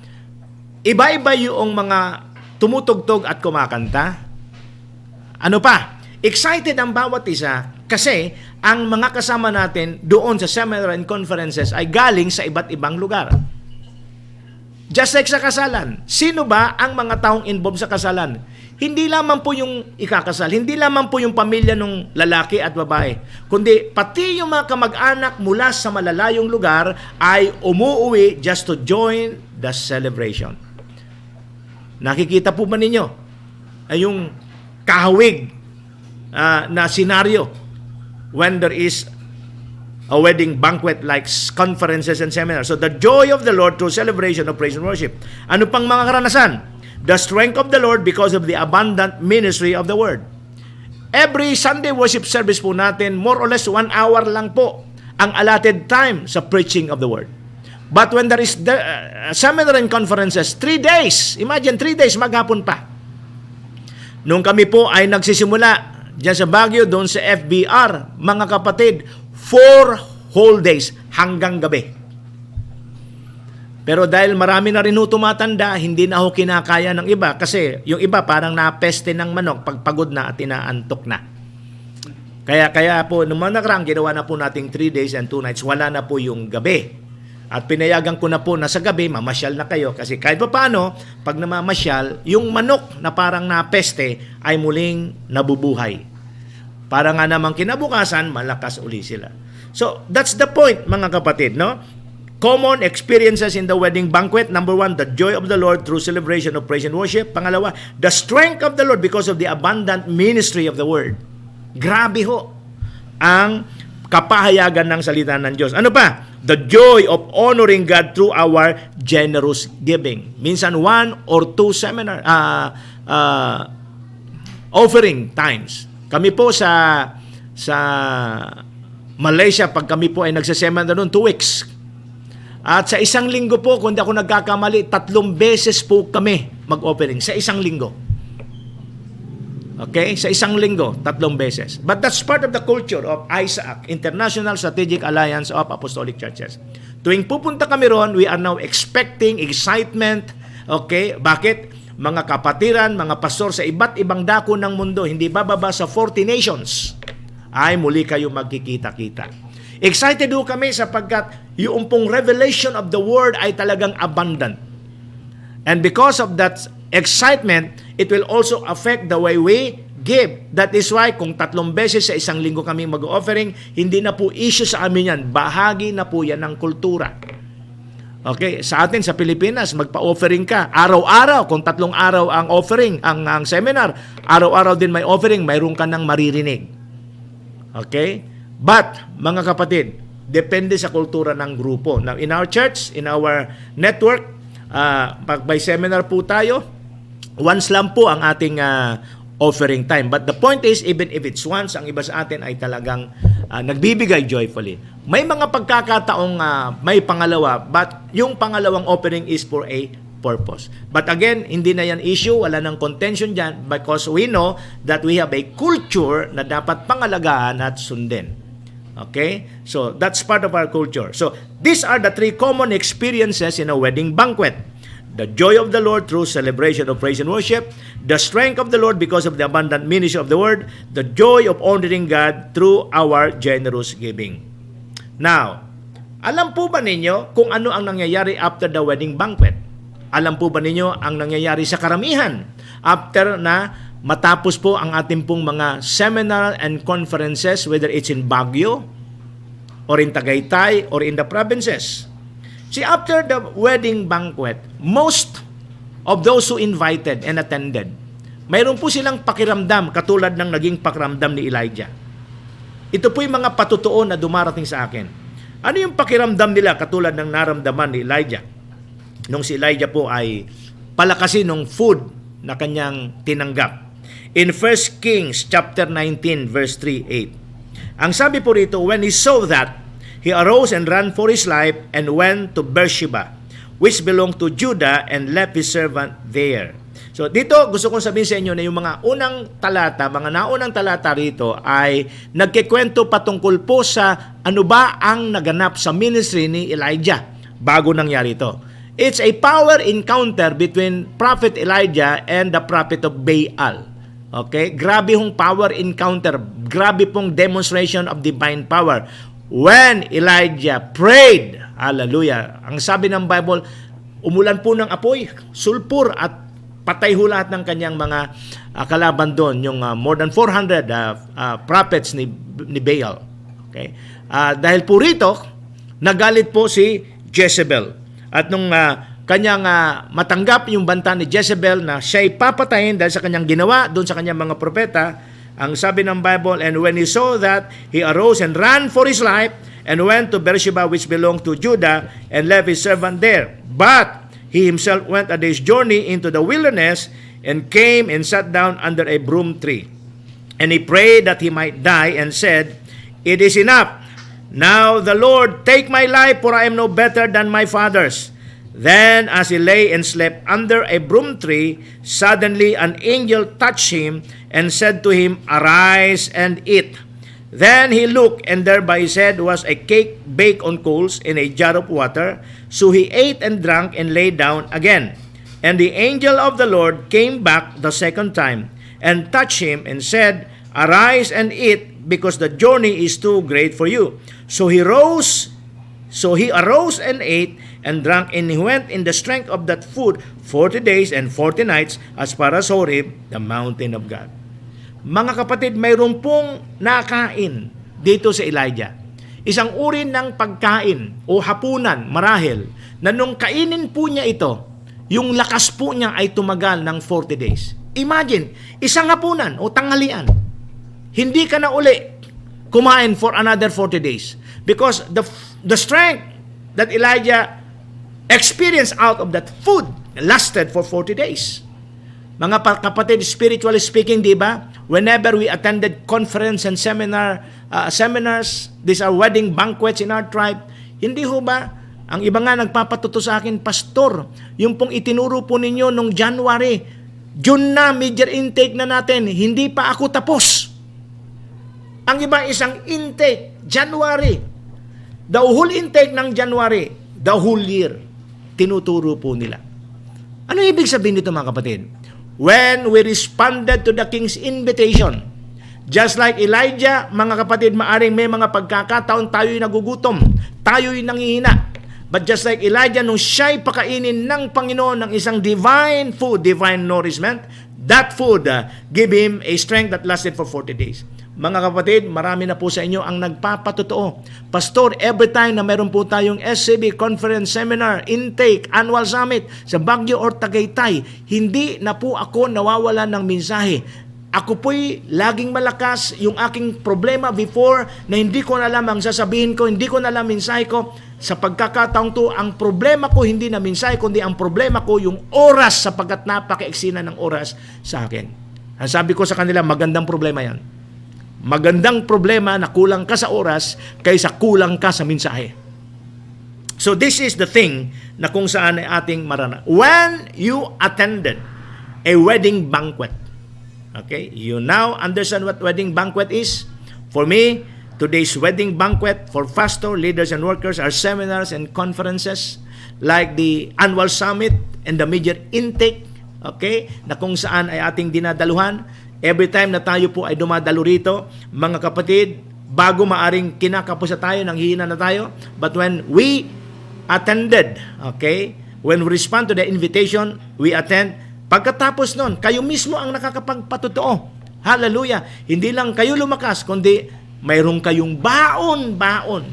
Iba-iba yung mga tumutugtog at kumakanta. Ano pa? Excited ang bawat isa kasi ang mga kasama natin doon sa seminar and conferences ay galing sa iba't ibang lugar. Just like sa kasalan. Sino ba ang mga taong involved sa kasalan? hindi lamang po yung ikakasal, hindi lamang po yung pamilya ng lalaki at babae, kundi pati yung mga kamag-anak mula sa malalayong lugar ay umuwi just to join the celebration. Nakikita po ba ninyo ay yung kahawig na senaryo when there is a wedding banquet like conferences and seminars? So the joy of the Lord through celebration of praise and worship. Ano pang mga karanasan? The strength of the Lord because of the abundant ministry of the Word. Every Sunday worship service po natin, more or less 1 hour lang po ang allotted time sa preaching of the Word. But when there is the seminar and conferences, 3 days. Imagine, 3 days, maghapon pa. Nung kami po ay nagsisimula dyan sa Baguio, doon sa FBR, mga kapatid, 4 whole days hanggang gabi. Pero dahil marami na rin tumatanda, hindi na ako kinakaya ng iba. Kasi yung iba parang napeste ng manok, pagpagod na at inaantok na. Kaya po, nung mga nakarang, ginawa na po nating 3 days and 2 nights, wala na po yung gabi. At pinayagan ko na po na sa gabi, mamasyal na kayo. Kasi kahit pa paano, pag namamasyal, yung manok na parang napeste ay muling nabubuhay. Para nga namang kinabukasan, malakas uli sila. So, that's the point, mga kapatid, no? Common experiences in the wedding banquet. Number 1, the joy of the Lord through celebration of praise and worship. Pangalawa, the strength of the Lord because of the abundant ministry of the Word. Grabe ho ang kapahayagan ng salita ng Diyos. Ano pa? The joy of honoring God through our generous giving. Minsan 1 or 2 seminar offering times. Kami po sa Malaysia, pag kami po ay nagsaseminar noon, 2 weeks. At sa isang linggo po, kung di ako nagkakamali, 3 beses po kami mag-offering. Sa isang linggo. Okay? Sa isang linggo, 3 beses. But that's part of the culture of ISAAC, International Strategic Alliance of Apostolic Churches. Tuwing pupunta kami ron, we are now expecting excitement. Okay? Bakit? Mga kapatiran, mga pastor sa iba't ibang dako ng mundo, hindi bababa sa 40 nations, ay muli kayo magkikita-kita. Excited ho kami sapagkat yung pong revelation of the Word ay talagang abundant. And because of that excitement, it will also affect the way we give. That is why kung 3 beses sa isang linggo kami mag-offering, hindi na po issue sa amin yan. Bahagi na po yan ng kultura. Okay, sa atin sa Pilipinas, magpa-offering ka. Araw-araw, kung 3 araw ang offering, ang seminar, araw-araw din may offering, mayroon ka nang maririnig. Okay? But, mga kapatid, depende sa kultura ng grupo. Now, in our church, in our network, pag may seminar po tayo, once lang po ang ating offering time. But the point is, even if it's once, ang iba sa atin ay talagang nagbibigay joyfully. May mga pagkakataong may pangalawa, but yung pangalawang offering is for a purpose. But again, hindi na yan issue, wala nang contention dyan because we know that we have a culture na dapat pangalagaan at sundin. Okay? So, that's part of our culture. So, these are the 3 common experiences in a wedding banquet. The joy of the Lord through celebration of praise and worship, the strength of the Lord because of the abundant ministry of the Word, the joy of honoring God through our generous giving. Now, alam po ba ninyo kung ano ang nangyayari after the wedding banquet? Alam po ba ninyo ang nangyayari sa karamihan after na matapos po ang ating pong mga seminar and conferences, whether it's in Baguio or in Tagaytay or in the provinces? See, after the wedding banquet, most of those who invited and attended, mayroon po silang pakiramdam katulad ng naging pakiramdam ni Elijah. Ito po yung mga patutuo na dumarating sa akin. Ano yung pakiramdam nila katulad ng naramdaman ni Elijah? Nung si Elijah po ay palakasin ng food na kanyang tinanggap. In 1 Kings chapter 19 verse 3-8. Ang sabi po rito, when he saw that, he arose and ran for his life and went to Beersheba, which belonged to Judah, and left his servant there. So dito gusto kong sabihin sa inyo na yung mga unang talata, mga naunang talata rito ay nagkikwento patungkol po sa ano ba ang naganap sa ministry ni Elijah bago nangyari ito. It's a power encounter between Prophet Elijah and the prophet of Baal. Okay? Grabe hong power encounter. Grabe pong demonstration of divine power. When Elijah prayed, hallelujah, ang sabi ng Bible, umulan po ng apoy, sulpur at patay ho lahat ng kanyang mga kalaban doon, yung more than 400 prophets ni Baal. Okay? Dahil po rito, nagalit po si Jezebel. At nung kanyang matanggap yung banta ni Jezebel na siya'y papatayin dahil sa kanyang ginawa doon sa kanyang mga propeta, ang sabi ng Bible, and when he saw that, he arose and ran for his life and went to Beersheba, which belonged to Judah, and left his servant there. But he himself went a day's journey into the wilderness and came and sat down under a broom tree. And he prayed that he might die and said, "It is enough. Now the Lord take my life, for I am no better than my fathers." Then as he lay and slept under a broom tree, suddenly an angel touched him and said to him, "Arise and eat." Then he looked, and there by his head was a cake baked on coals in a jar of water. So he ate and drank and lay down again. And the angel of the Lord came back the second time and touched him and said, "Arise and eat, because the journey is too great for you." So he arose and ate and drank, and he went in the strength of that food 40 days and 40 nights as far as Horeb, the mountain of God. Mga kapatid, mayroon pong nakain dito sa Elijah. Isang uri ng pagkain o hapunan, marahil, na nung kainin po niya ito, yung lakas po niya ay tumagal ng 40 days. Imagine, isang hapunan o tanghalian, hindi ka na uli kumain for another 40 days. Because the strength that Elijah experienced out of that food lasted for 40 days. Mga kapatid, spiritually speaking, di ba? Whenever we attended conference and seminars, these are wedding banquets in our tribe, hindi ho ba? Ang iba nga nagpapatuto sa akin, "Pastor, yung pong itinuro po ninyo nung January, June na, major intake na natin, hindi pa ako tapos." Ang iba isang intake, January. The whole intake ng January, the whole year, tinuturo po nila. Ano ibig sabihin nito, mga kapatid? When we responded to the king's invitation, just like Elijah, mga kapatid, maaring may mga pagkakataon tayo'y nagugutom, tayo'y nangihina. But just like Elijah, nung siya'y pakainin ng Panginoon ng isang divine food, divine nourishment, that food gave him a strength that lasted for 40 days. Mga kapatid, marami na po sa inyo ang nagpapatotoo. Pastor, every time na meron po tayong SCB, conference, seminar, intake, annual summit sa Baguio or Tagaytay, hindi na po ako nawawala ng mensahe. Ako po'y laging malakas. Yung aking problema before na hindi ko na alam ang sasabihin ko, hindi ko na alam mensahe ko. Sa pagkakataong to, ang problema ko hindi na mensahe, kundi ang problema ko yung oras, sapagkat napaka-eksina ng oras sa akin. Ang sabi ko sa kanila, magandang problema yan. Magandang problema na kulang ka sa oras kaysa kulang ka sa mensahe. So this is the thing na kung saan ay ating maranasan. When you attended a wedding banquet, okay, you now understand what wedding banquet is? For me, today's wedding banquet for pastor, leaders, and workers are seminars and conferences like the annual summit and the major intake, okay, na kung saan ay ating dinadaluhan. Every time na tayo po ay dumadalo rito, mga kapatid, bago maaring kinakapos na tayo, nanghihina na tayo, but when we attended, okay, when we respond to the invitation, we attend, pagkatapos nun, kayo mismo ang nakakapagpatotoo. Hallelujah! Hindi lang kayo lumakas, kundi mayroon kayong baon-baon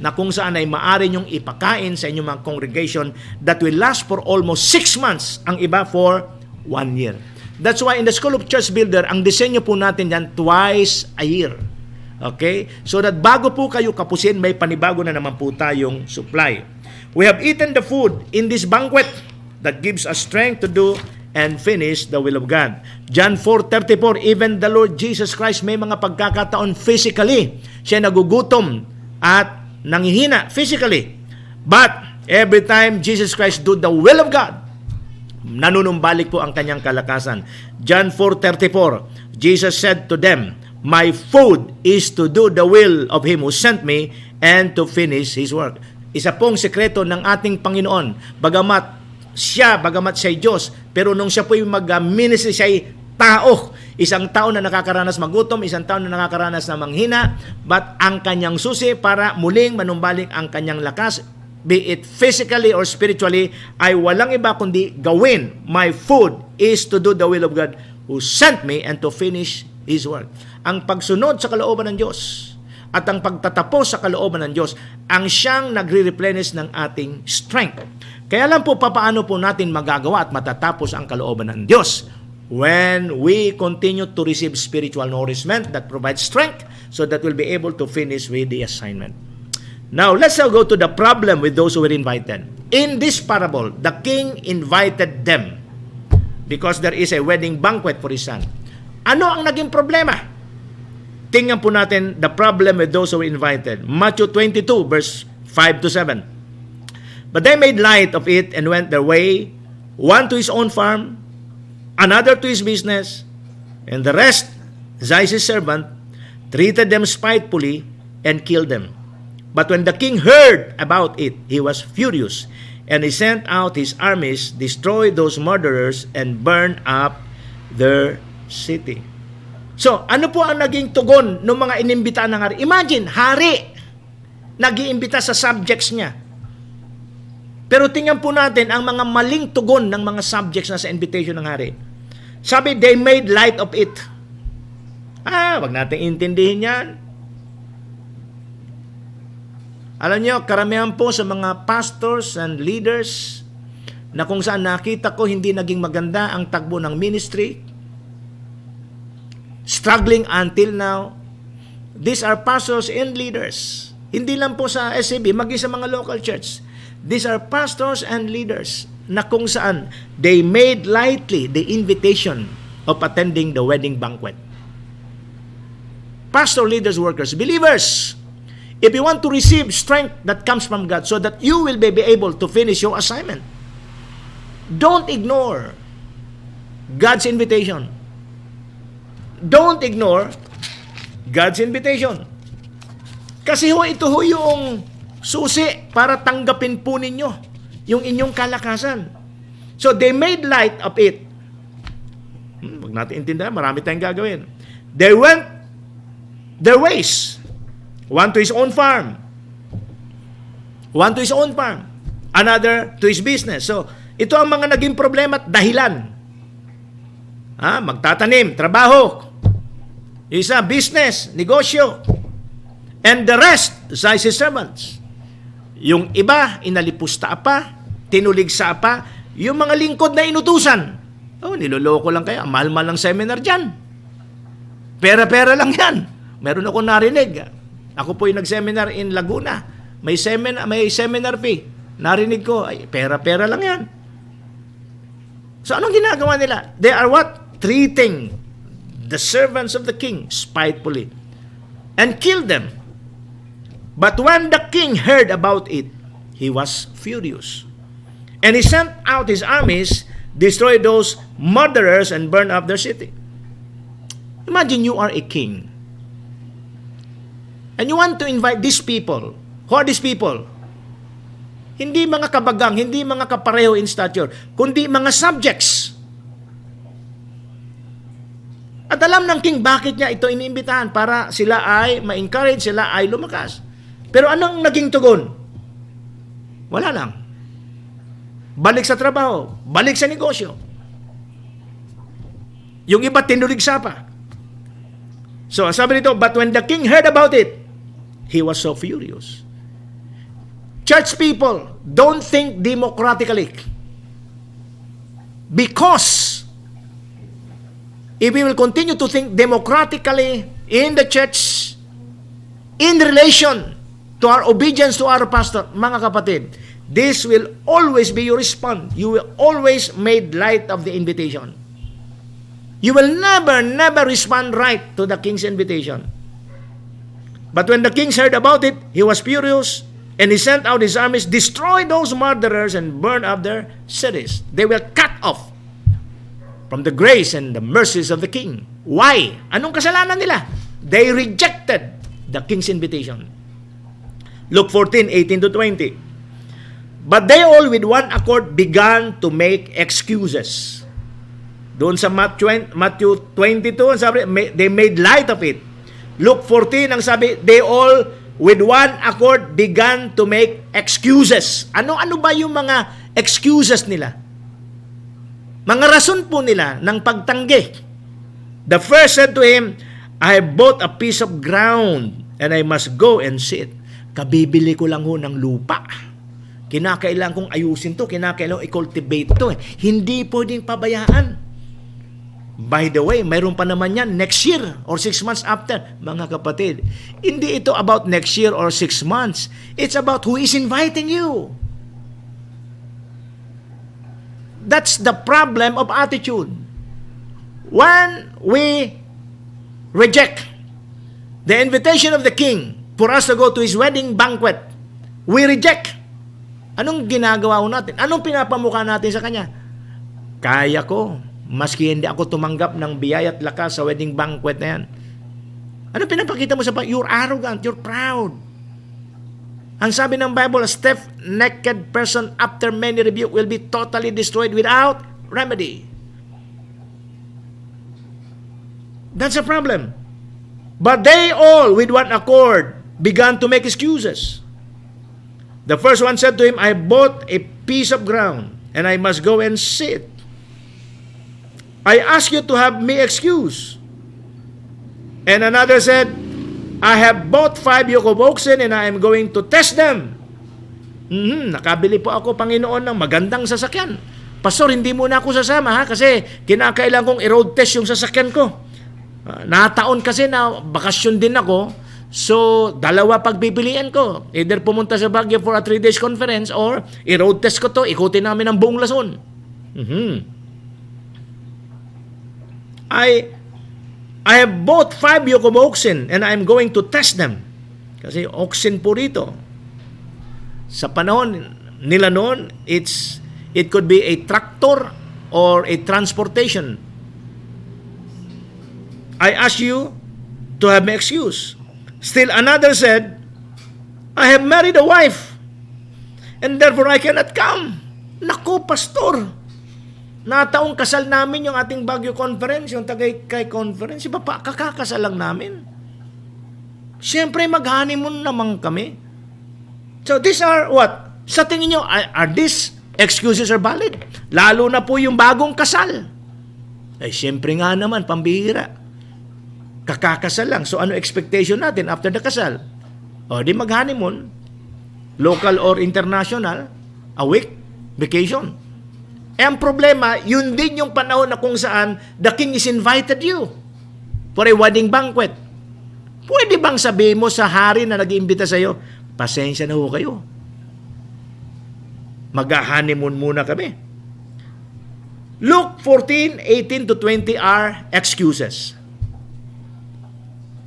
na kung saan ay maaari nyong ipakain sa inyong mga congregation that will last for almost 6 months, ang iba for 1 year. That's why in the School of Church Builder, ang disenyo po natin yan twice a year. Okay? So that bago po kayo kapusin, may panibago na naman po tayong supply. We have eaten the food in this banquet that gives us strength to do and finish the will of God. John 4:34, even the Lord Jesus Christ may mga pagkakataon physically. Siya nagugutom at nanghihina physically. But every time Jesus Christ do the will of God, nanunumbalik po ang kanyang kalakasan. John 4:34, Jesus said to them, "My food is to do the will of Him who sent me and to finish His work." Isa pong sekreto ng ating Panginoon, bagamat siya'y Diyos, pero nung siya po'y mag-ministry, siya'y tao. Isang tao na nakakaranas magutom, isang tao na nakakaranas na manghina, but ang kanyang susi para muling manumbalik ang kanyang lakas, be it physically or spiritually, ay walang iba kundi gawin. My food is to do the will of God who sent me and to finish His work. Ang pagsunod sa kalooban ng Diyos at ang pagtatapos sa kalooban ng Diyos ang siyang nagre-replenish ng ating strength. Kaya lang po papaano po natin magagawa at matatapos ang kalooban ng Diyos? When we continue to receive spiritual nourishment that provides strength so that we'll be able to finish with the assignment. Now, let's now go to the problem with those who were invited. In this parable, the king invited them because there is a wedding banquet for his son. Ano ang naging problema? Tingnan po natin the problem with those who were invited. Matthew 22, verse 5 to 7. But they made light of it and went their way, one to his own farm, another to his business, and the rest, Zeus' servant, treated them spitefully and killed them. But when the king heard about it, he was furious, and he sent out his armies, destroyed those murderers, and burned up their city. So, ano po ang naging tugon ng mga inimbita ng hari? Imagine, hari, nag-iimbita sa subjects niya. Pero tingnan po natin ang mga maling tugon ng mga subjects na sa invitation ng hari. Sabi, they made light of it. Wag natin intindihin yan. Alam niyo, karamihan po sa mga pastors and leaders na kung saan nakita ko hindi naging maganda ang takbo ng ministry, struggling until now, these are pastors and leaders. Hindi lang po sa SCB, maging sa mga local church. These are pastors and leaders na kung saan they made lightly the invitation of attending the wedding banquet. Pastor, leaders, workers, believers, if you want to receive strength that comes from God so that you will be able to finish your assignment, don't ignore God's invitation. Don't ignore God's invitation. Kasi ito yung susi para tanggapin po ninyo yung inyong kalakasan. So they made light of it. Wag natin intindihan, marami tayong gagawin. They went their ways. One to his own farm. One to his own farm. Another to his business. So, ito ang mga naging problema at dahilan. Magtatanim, trabaho. Isa, business, negosyo. And the rest, his servants. Yung iba, inalipusta pa, tinulig sa pa, yung mga lingkod na inutusan. Niloloko lang kayo. Mahal-mahal lang seminar dyan. Pera-pera lang yan. Meron ako narinig. Ako po yung nag-seminar in Laguna. May seminar fee. Narinig ko, pera-pera lang yan. So anong ginagawa nila? They are what? Treating the servants of the king spitefully and killed them. But when the king heard about it, he was furious. And he sent out his armies, destroyed those murderers, and burned up their city. Imagine you are a king. And you want to invite these people. Who are these people? Hindi mga kabagang, hindi mga kapareho in stature, kundi mga subjects. At alam ng king bakit niya ito iniimbitahan para sila ay ma-encourage, sila ay lumakas. Pero anong naging tugon? Wala lang. Balik sa trabaho, balik sa negosyo. Yung iba tinuligsa pa. So, sabi nito, but when the king heard about it, he was so furious. Church people, don't think democratically. Because if we will continue to think democratically in the church, in relation to our obedience to our pastor, mga kapatid, this will always be your response. You will always made light of the invitation. You will never respond right to the king's invitation. But when the king heard about it, he was furious, and he sent out his armies, destroyed those murderers, and burned up their cities. They were cut off from the grace and the mercies of the king. Why? Anong kasalanan nila? They rejected the king's invitation. Luke 14:18 to 20. But they all with one accord began to make excuses. Doon sa Matthew 22, sabi, they made light of it. Luke 14, ang sabi, they all with one accord began to make excuses. Ano-ano ba yung mga excuses nila? Mga rason po nila ng pagtanggi. The first said to him, I have bought a piece of ground and I must go and see it. Kabibili ko lang ho ng lupa. Kinakailangan kong ayusin to, kinakailangan i-cultivate to. Hindi pwedeng pabayaan. By the way, mayroon pa naman yan next year or 6 months after. Mga kapatid, hindi ito about next year or 6 months. It's about who is inviting you. That's the problem of attitude. When we reject the invitation of the king for us to go to his wedding banquet, we reject. Anong ginagawa natin? Anong pinapamukha natin sa kanya? Kaya ko, maski hindi ako tumanggap ng biyaya at lakas sa wedding banquet na yan. Anong pinapakita mo sa you're arrogant, you're proud. Ang sabi ng Bible, a stiff-necked person after many rebuke will be totally destroyed without remedy. That's a problem. But they all, with one accord, began to make excuses. The first one said to him, I bought a piece of ground, and I must go and see it. I ask you to have me excuse. And another said, I have bought 5 yoke of oxen, and I am going to test them. Nakabili po ako, Panginoon, ng magandang sasakyan. Pastor, hindi muna ako sasama, kasi kinakailangan kong i-road test yung sasakyan ko. Nataon kasi na bakasyon din ako, so dalawa pagpipilian ko. Either pumunta sa Baguio for a 3 days conference or i-road test ko to, ikutin namin ang buong Luzon. I have bought 5 yoke of oxen and I'm going to test them. Kasi oxen po rito. Sa panahon nila noon, it could be a tractor or a transportation. I ask you to have my excuse. Still another said, I have married a wife, and therefore I cannot come. Naku, pastor, nataong kasal namin yung ating Baguio conference, yung Tagaytay conference. Iba pa, kakakasal lang namin. Siyempre, mag-honeymoon naman kami. So these are what? Sa tingin nyo, are these excuses are valid? Lalo na po yung bagong kasal. Siyempre nga naman, pambihira. Kakakasal lang. So ano expectation natin after the kasal? O di mag-honeymoon, local or international, a week, vacation. Ang problema, yun din yung panahon na kung saan the king is invited you for a wedding banquet. Pwede bang sabihin mo sa hari na nag-iimbita sa'yo, pasensya na ho kayo. Mag-honeymoon muna kami. Luke 14:18 to 20 are excuses.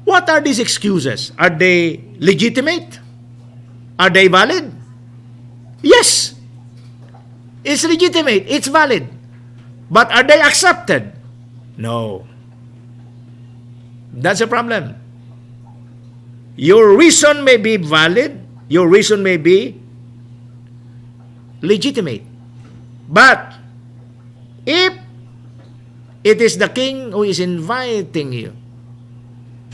What are these excuses? Are they legitimate? Are they valid? Yes. It's legitimate. It's valid. But are they accepted? No. That's a problem. Your reason may be valid. Your reason may be legitimate. But if it is the king who is inviting you,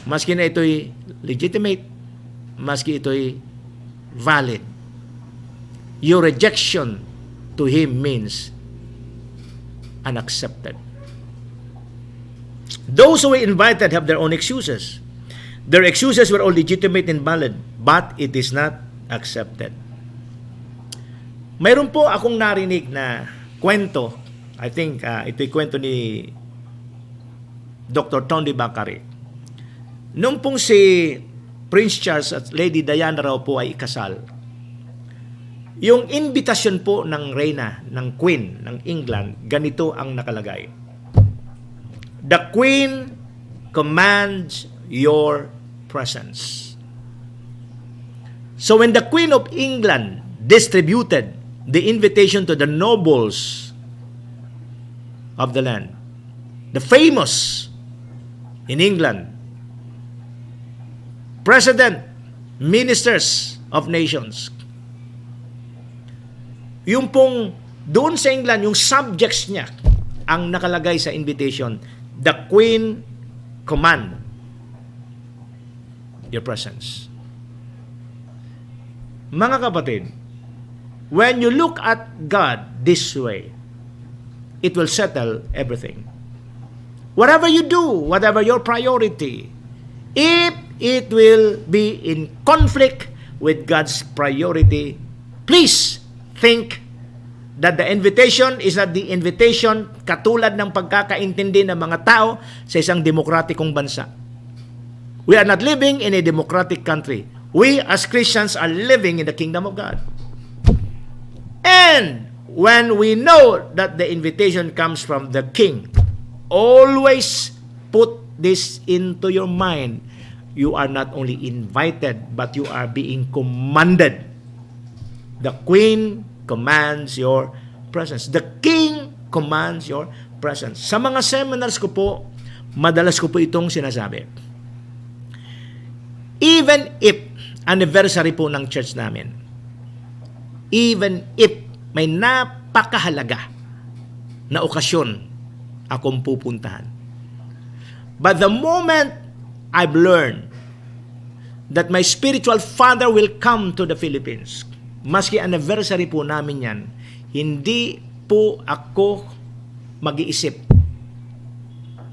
maski na ito'y legitimate, maski ito'y valid, your rejection to him means unaccepted. Those who were invited have their own excuses. Their excuses were all legitimate and valid, but it is not accepted. Mayroon po akong narinig na kwento, I think ito'y kwento ni Dr. Tony Bacari. Nung pong si Prince Charles at Lady Diana raw po ay ikasal, yung invitation po ng reyna, ng queen ng England, ganito ang nakalagay. The queen commands your presence. So when the Queen of England distributed the invitation to the nobles of the land, the famous in England, president, ministers of nations, yung pong doon sa England, yung subjects niya ang nakalagay sa invitation, the Queen command your presence. Mga kapatid, when you look at God this way, it will settle everything. Whatever you do, whatever your priority, if it will be in conflict with God's priority, please think that the invitation is not the invitation katulad ng pagkakaintindi ng mga tao sa isang demokratikong bansa. We are not living in a democratic country. We as Christians are living in the kingdom of God. And when we know that the invitation comes from the King, always put this into your mind. You are not only invited, but you are being commanded. The Queen commands your presence. The King commands your presence. Sa mga seminars ko po, madalas ko po itong sinasabi. Even if anniversary po ng church namin, even if may napakahalaga na okasyon akong pupuntahan, but the moment I've learned that my spiritual father will come to the Philippines, maski anniversary po namin yan, hindi po ako mag-iisip.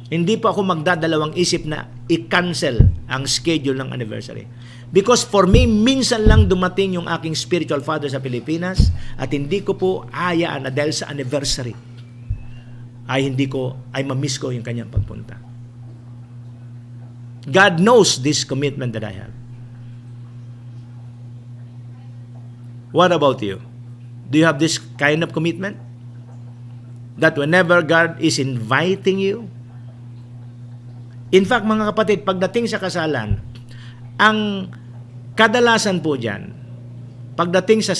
Hindi po ako magdadalawang isip na i-cancel ang schedule ng anniversary. Because for me, minsan lang dumating yung aking spiritual father sa Pilipinas at hindi ko po hayaan na dahil sa anniversary ay mamiss ko yung kanyang pagpunta. God knows this commitment that I have. What about you? Do you have this kind of commitment? That whenever God is inviting you, in fact, mga kapatid, pagdating sa kasalan, ang kadalasan po dyan, pagdating sa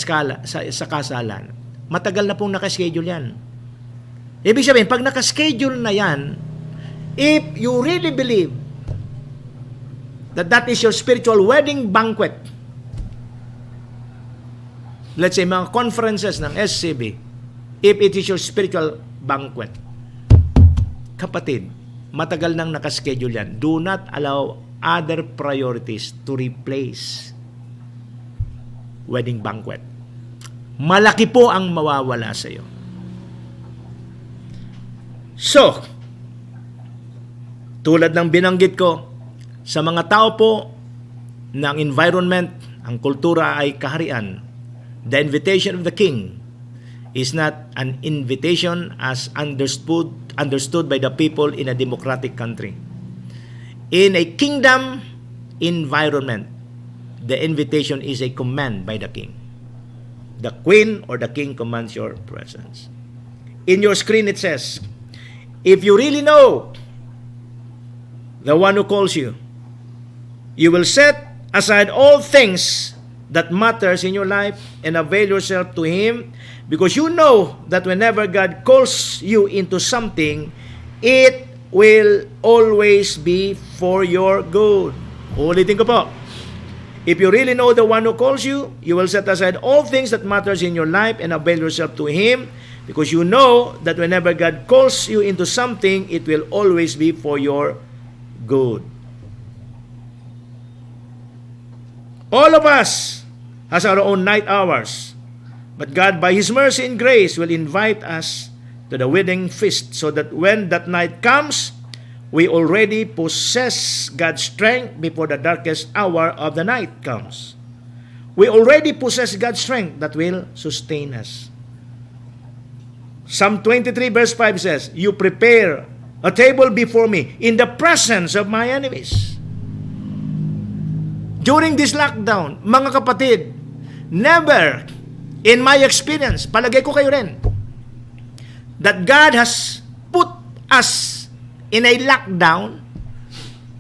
kasalan, matagal na pong nakaschedule yan. Ibig sabihin, pag nakaschedule na yan, if you really believe that that is your spiritual wedding banquet, let's say, mga conferences ng SCB, if it is your spiritual banquet, kapatid, matagal nang nakaschedule yan. Do not allow other priorities to replace wedding banquet. Malaki po ang mawawala sa iyo. So, tulad ng binanggit ko, sa mga tao po ng environment, ang kultura ay kaharian. The invitation of the King is not an invitation as understood by the people in a democratic country. In a kingdom environment, the invitation is a command by the King. The Queen or the King commands your presence. In your screen it says, if you really know the one who calls you, you will set aside all things that matters in your life and avail yourself to Him, because you know that whenever God calls you into something, it will always be for your good. Ulitin ko po. If you really know the one who calls you, you will set aside all things that matters in your life and avail yourself to Him, because you know that whenever God calls you into something, it will always be for your good. All of us has our own night hours, but God, by His mercy and grace, will invite us to the wedding feast, so that when that night comes, we already possess God's strength before the darkest hour of the night comes. We already possess God's strength that will sustain us. Psalm 23 verse 5 says, you prepare a table before me in the presence of my enemies. During this lockdown, mga kapatid, never in my experience, palagay ko kayo rin, that God has put us in a lockdown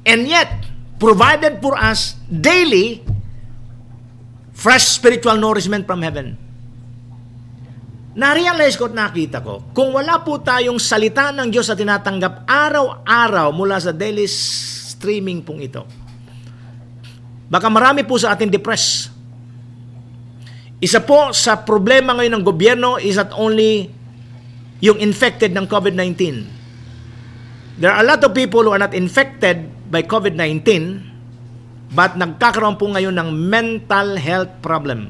and yet provided for us daily fresh spiritual nourishment from heaven. Na-realize ko at nakita ko, kung wala po tayong salita ng Diyos na tinatanggap araw-araw mula sa daily streaming pong ito, baka marami po sa atin depressed. Isa po sa problema ngayon ng gobyerno is not only yung infected ng COVID-19. There are a lot of people who are not infected by COVID-19 but nagkakaroon po ngayon ng mental health problem.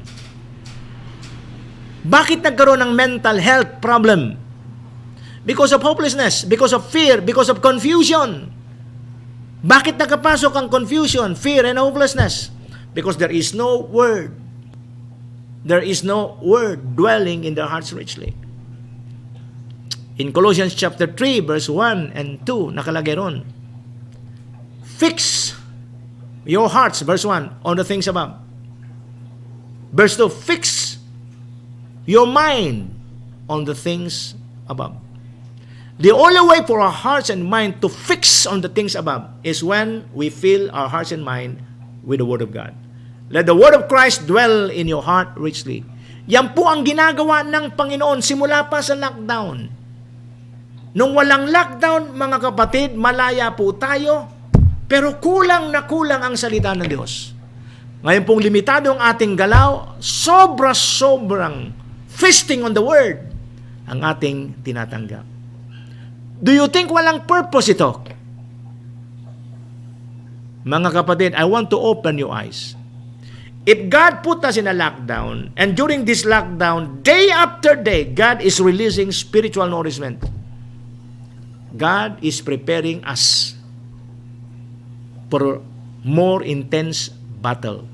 Bakit nagkaroon ng mental health problem? Because of hopelessness, because of fear, because of confusion. Bakit nakapasok ang confusion, fear, and hopelessness? Because there is no word. There is no word dwelling in their hearts richly. In Colossians chapter 3, verse 1 and 2, nakalagay ron, fix your hearts, verse 1, on the things above. Verse 2, fix your mind on the things above. The only way for our hearts and mind to fix on the things above is when we fill our hearts and mind with the Word of God. Let the Word of Christ dwell in your heart richly. Yan po ang ginagawa ng Panginoon simula pa sa lockdown. Nung walang lockdown, mga kapatid, malaya po tayo, pero kulang na kulang ang salita ng Diyos. Ngayon pong limitado ang ating galaw, sobrang feasting on the Word ang ating tinatanggap. Do you think walang purpose ito? Mga kapatid, I want to open your eyes. If God put us in a lockdown, and during this lockdown, day after day, God is releasing spiritual nourishment. God is preparing us for more intense battle.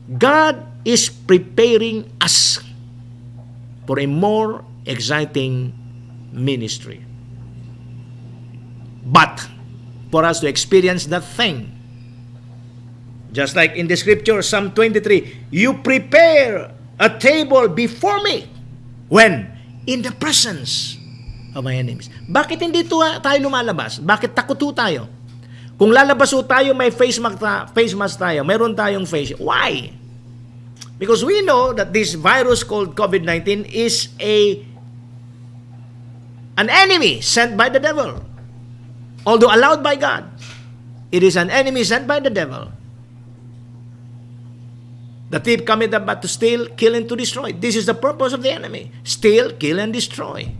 God is preparing us for a more exciting ministry. But for us to experience that thing, just like in the scripture, Psalm 23, you prepare a table before me. When? In the presence of my enemies. Bakit hindi tayo lumalabas? Bakit takot tayo? Kung lalabas tayo, may face mask tayo. Meron tayong face. Why? Because we know that this virus called COVID-19 is an enemy sent by the devil. Although allowed by God, it is an enemy sent by the devil. The thief cometh but to steal, kill, and to destroy. This is the purpose of the enemy. Steal, kill, and destroy.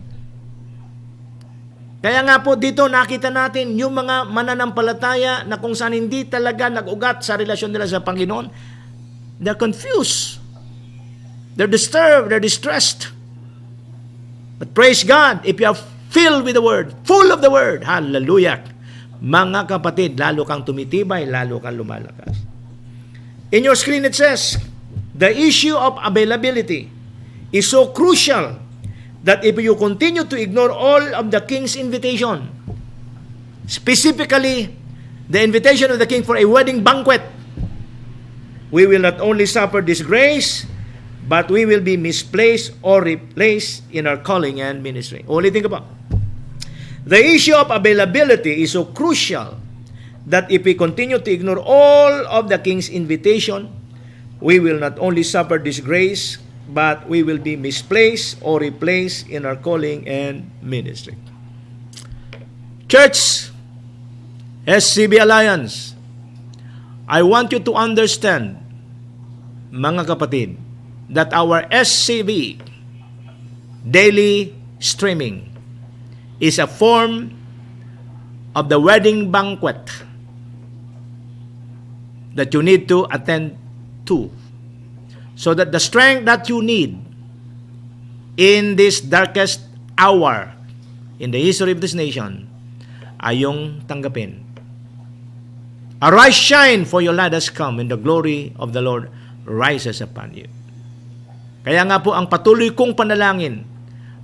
Kaya nga po dito nakita natin yung mga mananampalataya na kung saan hindi talaga nag-ugat sa relasyon nila sa Panginoon, they're confused. They're disturbed. They're distressed. But praise God, if you are filled with the Word, full of the Word, hallelujah, mga kapatid, lalo kang tumitibay, lalo kang lumalakas. In your screen it says, the issue of availability is so crucial that if you continue to ignore all of the King's invitation, specifically the invitation of the King for a wedding banquet, we will not only suffer disgrace, but we will be misplaced or replaced in our calling and ministry. Only think about it. The issue of availability is so crucial that if we continue to ignore all of the King's invitation, we will not only suffer disgrace, but we will be misplaced or replaced in our calling and ministry. Church, SCB Alliance, I want you to understand, mga kapatid, that our SCB daily streaming is a form of the wedding banquet that you need to attend to, so that the strength that you need in this darkest hour in the history of this nation ay yung tanggapin. Arise, shine, for your light has come, and the glory of the Lord rises upon you. Kaya nga po ang patuloy kong panalangin,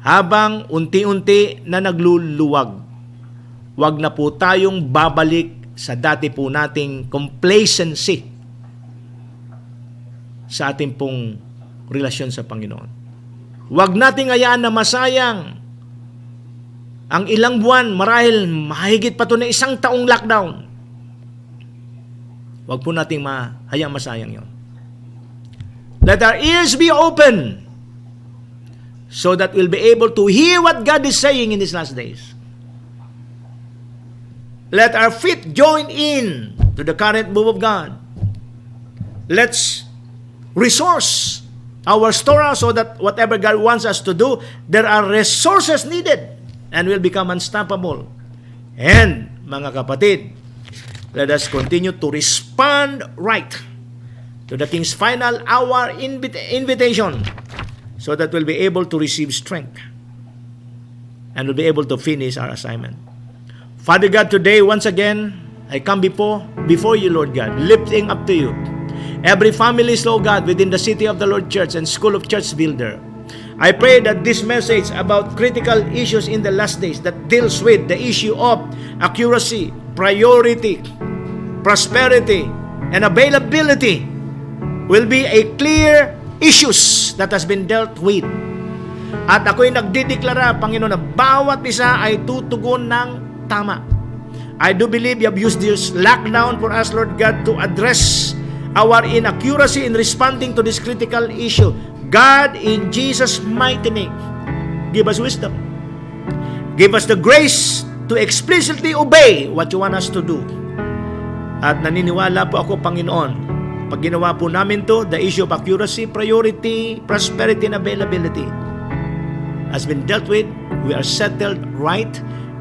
habang unti-unti na nagluluwag, wag na po tayong babalik sa dati po nating complacency sa ating pong relasyon sa Panginoon. Wag nating hayaan na masayang ang ilang buwan, marahil mahigit pa ito na 1 taong lockdown. Wag po nating hayaan masayang yon. Let our ears be open so that we'll be able to hear what God is saying in these last days. Let our feet join in to the current move of God. Let's resource our storehouse so that whatever God wants us to do, there are resources needed and will become unstoppable. And, mga kapatid, let us continue to respond right to the King's final hour invitation so that we'll be able to receive strength and we'll be able to finish our assignment. Father God, today, once again, I come before you, Lord God, lifting up to you every family, Lord God, within the City of the Lord Church and School of Church Builder. I pray that this message about critical issues in the last days that deals with the issue of accuracy, priority, prosperity, and availability will be a clear issues that has been dealt with. At ako'y nagdideklara, Panginoon, na bawat isa ay tutugon ng tama. I do believe you have used this lockdown for us, Lord God, to address our inaccuracy in responding to this critical issue. God, in Jesus' mighty name, give us wisdom. Give us the grace to explicitly obey what you want us to do. At naniniwala po ako, Panginoon, pag ginawa po namin to, the issue of accuracy, priority, prosperity, and availability has been dealt with. We are settled right.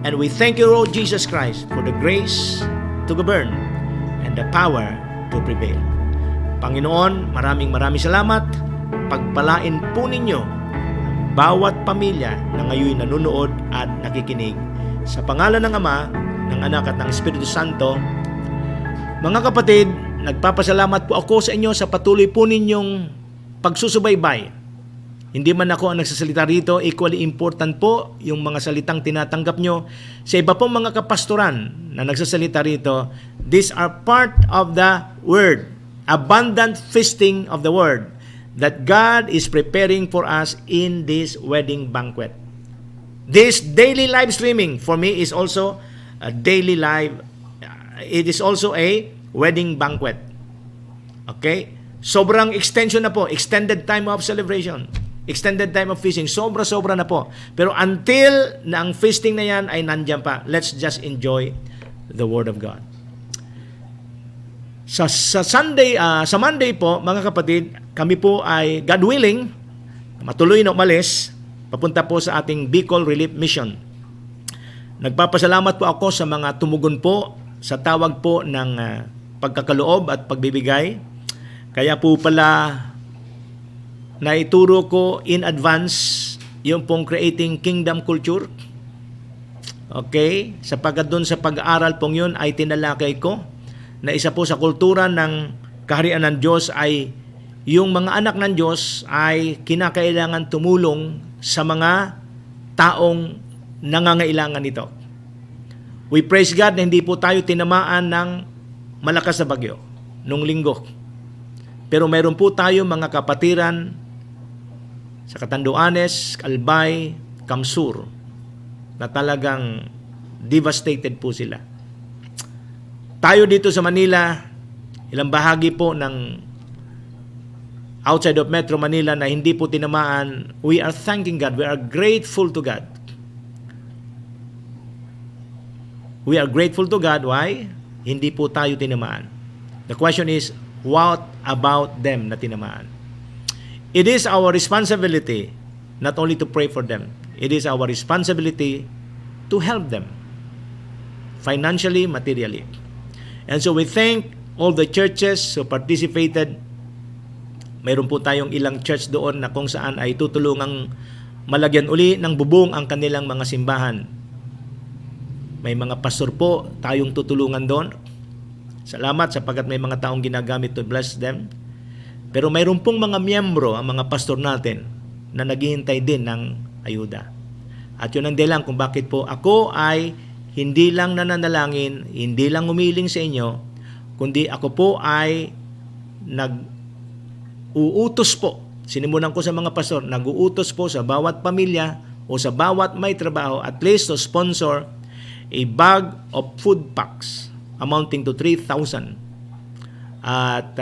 And we thank you, Lord Jesus Christ, for the grace to govern and the power to prevail. Panginoon, maraming salamat. Pagpalain po ninyo ang bawat pamilya na ngayon nanunood at nakikinig. Sa pangalan ng Ama, ng Anak at ng Espiritu Santo. Mga kapatid, nagpapasalamat po ako sa inyo sa patuloy po ninyong pagsusubaybay. Hindi man ako ang nagsasalita rito, equally important po yung mga salitang tinatanggap nyo sa iba pong mga kapastoran na nagsasalita rito. These are part of the Word, abundant feasting of the Word that God is preparing for us in this wedding banquet. This daily live streaming for me is also a daily live, it is also a wedding banquet. Okay? Sobrang extension na po, extended time of celebration, extended time of feasting, sobra-sobra na po. Pero until na ang feasting na yan ay nandiyan pa, let's just enjoy the Word of God. Sa Monday po, mga kapatid, kami po ay, God willing, matuloy na umalis, papunta po sa ating Bicol Relief Mission. Nagpapasalamat po ako sa mga tumugon po sa tawag po ng pagkakaloob at pagbibigay. Kaya po pala naituro ko in advance yung pong creating kingdom culture. Okay? Sapagkat doon sa pag-aaral pong yun ay tinalakay ko na isa po sa kultura ng kaharian ng Diyos ay yung mga anak ng Diyos ay kinakailangan tumulong sa mga taong nangangailangan nito. We praise God na hindi po tayo tinamaan ng malakas na bagyo nung linggo. Pero mayroon po tayo mga kapatiran sa Catanduanes, Albay, Kamsur na talagang devastated po sila. Tayo dito sa Manila, ilang bahagi po ng outside of Metro Manila na hindi po tinamaan, we are thanking God. We are grateful to God. We are grateful to God. Why? Hindi po tayo tinamaan. The question is, what about them na tinamaan? It is our responsibility not only to pray for them. It is our responsibility to help them financially, materially. And so we thank all the churches who participated. Mayroon po tayong ilang church doon na kung saan ay tutulungang malagyan uli ng bubong ang kanilang mga simbahan. May mga pastor po tayong tutulungan doon. Salamat sapagkat may mga taong ginagamit to bless them. Pero mayroon pong mga miyembro, ang mga pastor natin, na naghihintay din ng ayuda. At yun ang dahilan kung bakit po ako ay hindi lang nananalangin, hindi lang umiling sa inyo, kundi ako po ay nag-uutos po. Sinimulan ko sa mga pastor, nag-uutos po sa bawat pamilya o sa bawat may trabaho at least to sponsor a bag of food packs amounting to 3,000. At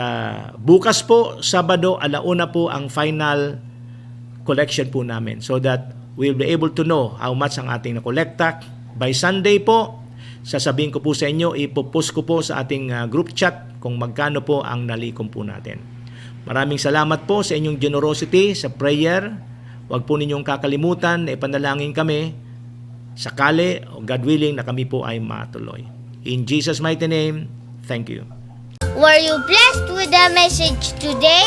bukas po, Sabado, 1:00 po ang final collection po namin so that we'll be able to know how much ang ating nakolekta. By Sunday po, sasabihin ko po sa inyo, ipopost ko po sa ating group chat kung magkano po ang nalikom po natin. Maraming salamat po sa inyong generosity, sa prayer. Huwag po ninyong kakalimutan na ipanalangin kami sakali o God willing na kami po ay matuloy. In Jesus' mighty name, thank you. Were you blessed with the message today?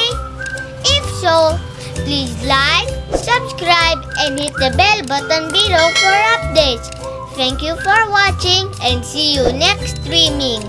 If so, Please like, subscribe, and hit the bell button below for updates. Thank you for watching and see you next streaming.